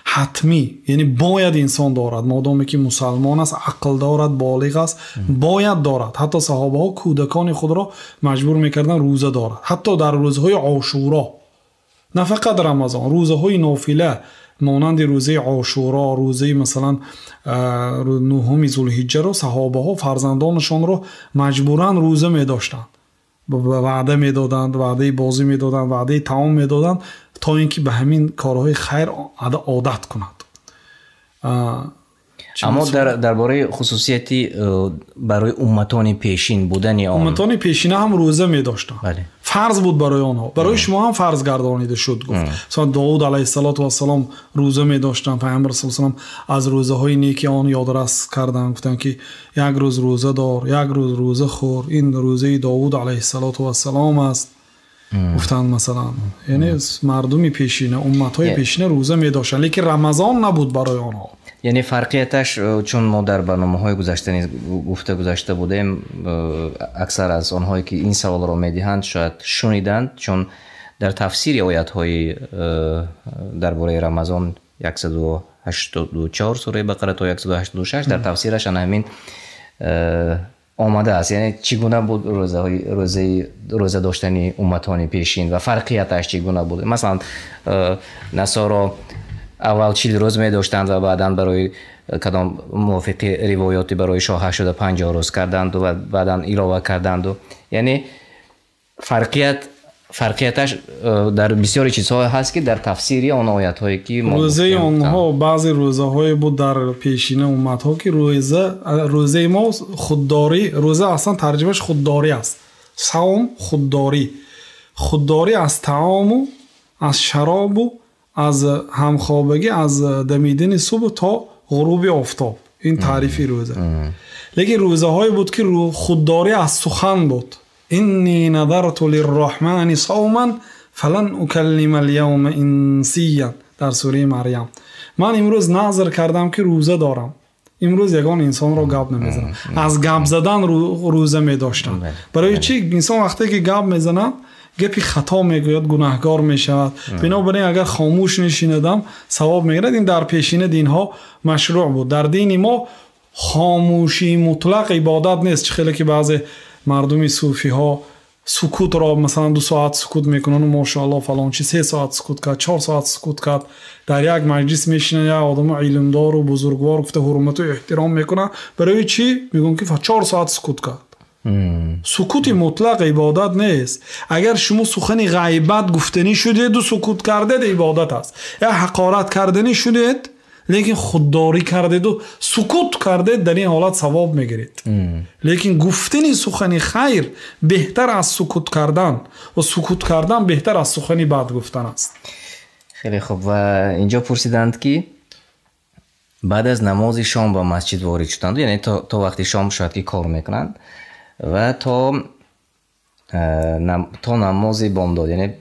حتمی یعنی باید انسان دارد، مادامی که مسلمان است، عقل دارد، بالغ است، باید دارد. حتی صحابه ها کودکان خود را مجبور میکردن روزه دارد، حتی در روزهای عاشورا، نه فقط رمضان، روزهای نافله مانند روزه عاشورا، روزه مثلا 9 ذوالحجه رو صحابه ها فرزندانشان رو مجبورن روزه میداشتند، وعده میدادند، وعده بازی میدادند، وعده طعام میدادند تا اینکه به همین کارهای خیر عادت کند. اما درباره خصوصیتی برای امتان پیشین بودن یا امتان پیشینه هم روزه می داشتن. بله. فرض بود برای آنها، برای شما هم فرض گردانیده شد. گفت مثلا داوود علیه السلام روزه می داشتن، پیامبر صلی الله علیه و آله از روزه های نیکی آن یادرس کردن، گفتن که یک روز روزه دار، یک روز روزه خور، این روزه داوود علیه السلام است. گفتن مثلا یعنی مردمی پیشینه، امتهای پیشینه روزه می داشتن، لیکن رمضان نبود برای آنها. یعنی فرقیتش، چون ما در برنامه‌های گذشته بودیم، اکثر از آنهایی که این سوال را می‌دهند شاید شنیدند، چون در تفسیر آیات‌های درباره رمضان 184 سوره بقره تا 186 در تفسیرش همین آمده است. یعنی چگونه بود روزه داشتن امتان پیشین و فرقیتش چگونه بود. مثلا نصارا اول 40 روز می داشتند و بعدا برای کدام موافق روایاتی برای شاه شده 50 روز کردند و بعدا علاوه کردند. و یعنی فرقیتش در بسیاری چیزها هست که در تفسیری آن آیات هایی که روزه آنها بعضی روزه های بود در پیشین امت ها که روزه ما خودداری، روزه اصلا ترجمهش خودداری است. صوم خودداری از طعام و از شراب و از همخوابگی، از دمیدن صبح تا غروب آفتاب. این تعریفی روزه. لیکن روزه های بود که خودداری از سخن بود. اینی نذرت للرحمن صوما فلن اکلم اليوم انسیا، در سوره مریم. من امروز نظر کردم که روزه دارم، امروز یگان انسان را گپ نمیزنم. از گپ زدن روزه می داشتم. برای چی؟ انسان وقتی که گپ میزنه گپی خطا میگوید، گناهکار میشود. بنابراین اگر خاموش نشیندم ثواب میگیرد. این در پیشین دین ها مشروع بود. در دین ما خاموشی مطلق عبادت نیست. خیلی که بعضی مردمی صوفی ها سکوت را مثلا 2 ساعت سکوت میکنن و ماشاءالله فلان چی 3 ساعت سکوت کرد، 4 ساعت سکوت کرد، در یک مجلس میشینه، یا آدم علمدار و بزرگوار گفته حرمت و احترام میکنه. برای چی؟ میگن که 4 ساعت سکوت کرد. سکوت مطلق عبادت نیست. اگر شما سخن غیبت گفتنی شدید و سکوت کردید عبادت است، یا حقارت کردنی شدید لیکن خودداری کردید و سکوت کردید، در این حالت ثواب میگیرید. لیکن گفتن سخن خیر بهتر از سکوت کردن و سکوت کردن بهتر از سخن بد گفتن است. خیلی خوب. و اینجا پرسیدند که بعد از نماز شام به مسجد وارد شدند، یعنی تا وقتی شام شاید که کار میکنند و تا نماز بامداد، یعنی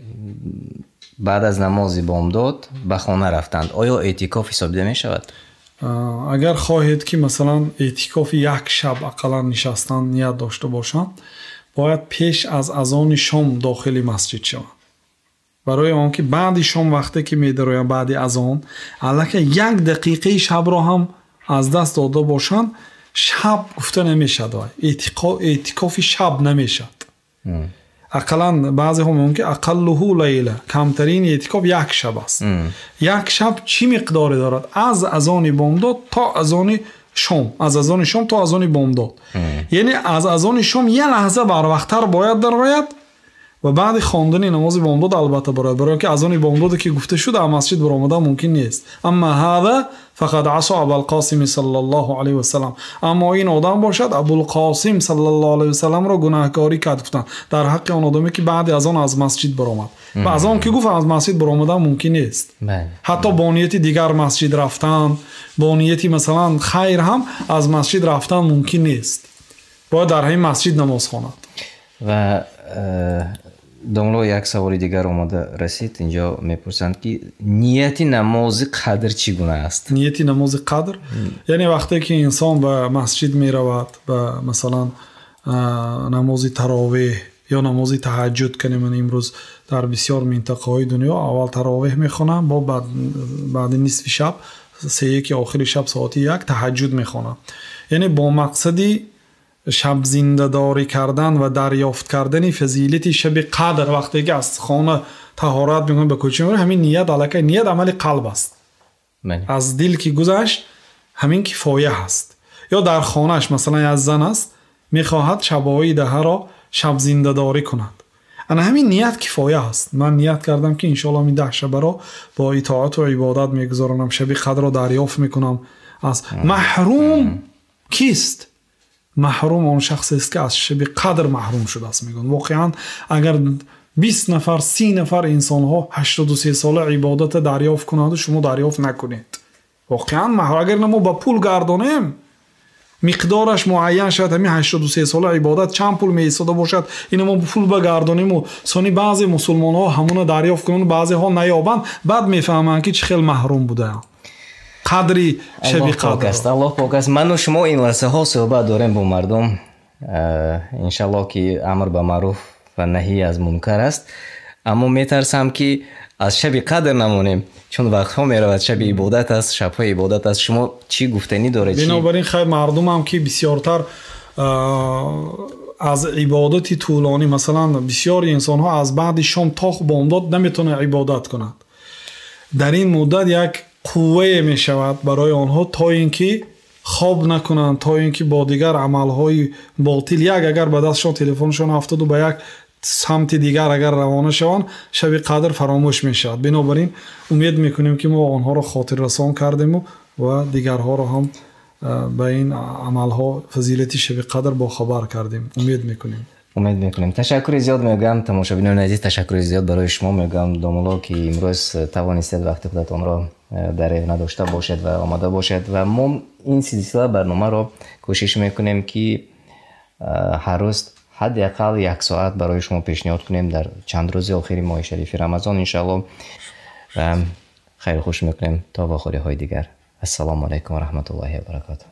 بعد از نماز بامداد به خانه رفتند، آیا اعتکاف حسابیده می شود؟ اگر خواهید که مثلا اعتکاف یک شب اقلا نشستن نیت داشته باشند، باید پیش از اذان شام داخل مسجد شوند. برای آنکه بعد شام وقتی که می‌درویم بعد اذان الکی 1 دقیقه شب را هم از دست داده باشند، شب گفته نمیشد، اعتکاف شب نمیشد. اقلا بعضی ها میگن که اقله لیله، کمترین اعتکاف 1 شب است. 1 شب چی مقداری دارد؟ از اذان بامداد تا اذان شام، از اذان شام تا اذان بامداد، یعنی از اذان شام 1 لحظه بروقتر باید درآید و بعد خواندن نماز بامداد البته باید، برای که اذان بامداد که گفته شده در مسجد برآمدن ممکن نیست. اما هذا فقد عصى ابوالقاسم صلی الله علیه و سلم، اما این آدم باشد ابوالقاسم صلی الله علیه و سلم را گناهکاری کرد گفتن در حق آن آدمی که بعد از آن از مسجد برآمد. و از آن که گفت از مسجد برآمدن ممکن نیست. حتی با نیت دیگر مسجد رفتن، با نیت مثلا خیر هم از مسجد رفتن ممکن نیست، باید در همین مسجد نماز خواند. و داملو یک سوال دیگر اومده رسید، اینجا میپرسند که نیت نماز قدر چگونه است؟ نیت نماز قدر یعنی وقتی که انسان به مسجد میرود، به مثلا نماز تراویح یا نماز تهجد کنیم، من امروز در بسیار منطقه های دنیا اول تراویح میخونم، با بعد نصف شب 3 آخر شب ساعت 1 تهجد میخونم، یعنی با مقصدی شب زنده داری کردن و دریافت کردن فضیلت شب قدر. وقتی که از خانه طهارت میکنه به کوچه میره، همین نیت الکی، نیت عمل قلب است، از دل که گذشت همین کفایه هست. یا در خانهش مثلا از زن است میخواهد شبهای دهه را شب زنده داری کند، انا همین نیت کفایه هست. من نیت کردم که انشالله این 10 شب را با اطاعت و عبادت میگذارم، شب قدر را دریافت میکنم. از محروم کیست؟ محروم اون شخص است که از شب قدر محروم شده است. میگن واقعا اگر 20 نفر 30 نفر انسان ها 83 ساله عبادت دریافت کنند و شما دریافت نکنید، واقعا محروم. اگر نمو با پول گردانیم مقدارش معین شد، همین 83 ساله عبادت چند پول میایستاده باشد، این ما پول بگردانیم و سانی بعضی مسلمان ها همون دریافت کنند، بعضی ها نیابند، بعد میفهمند که چه خیلی محروم بوده قدری شب قدر. الله پاک است. من و شما این لحظه ها صحبت داریم با مردم، انشالله که امر به معروف و نهی از منکر است، اما میترسم که از شب قدر نمونیم، چون وقت ها میرود شب عبادت است، شب های عبادت است. شما چی گفتنی داره؟ بنابراین خیلی مردم هم که بسیارتر از عبادت طولانی، مثلا بسیار انسان ها از بعد شام تا بامداد نمیتونه عبادت کنند، در این مدت یک قوه می شود برای آنها تا اینکه خواب نکنند، تا اینکه با دیگر عملهای باطل اگر به دستشان تلفنشان افتاد و به یک سمت دیگر اگر روانه شوند، شب قدر فراموش می شود. بنابراین امید میکنیم که ما آنها را خاطر رسان کردیم و دیگرها را هم به این عملها فضیلت شب قدر با خبر کردیم. امید میکنیم. تشکر زیاد میگم تماشابینان عزیز، تشکر زیاد برای شما میگم داملا که امروز توانستید وقت خودتان را در ایوان داشته باشید و آماده باشید و ما این سلسله برنامه را کوشش میکنیم که هر روز حداقل 1 ساعت برای شما پیشنهاد کنیم در چند روز آخر ماه شریف رمضان انشاءالله. خیلی خوش میکنیم تا واخوری های دیگر. السلام علیکم و رحمت الله و برکاته.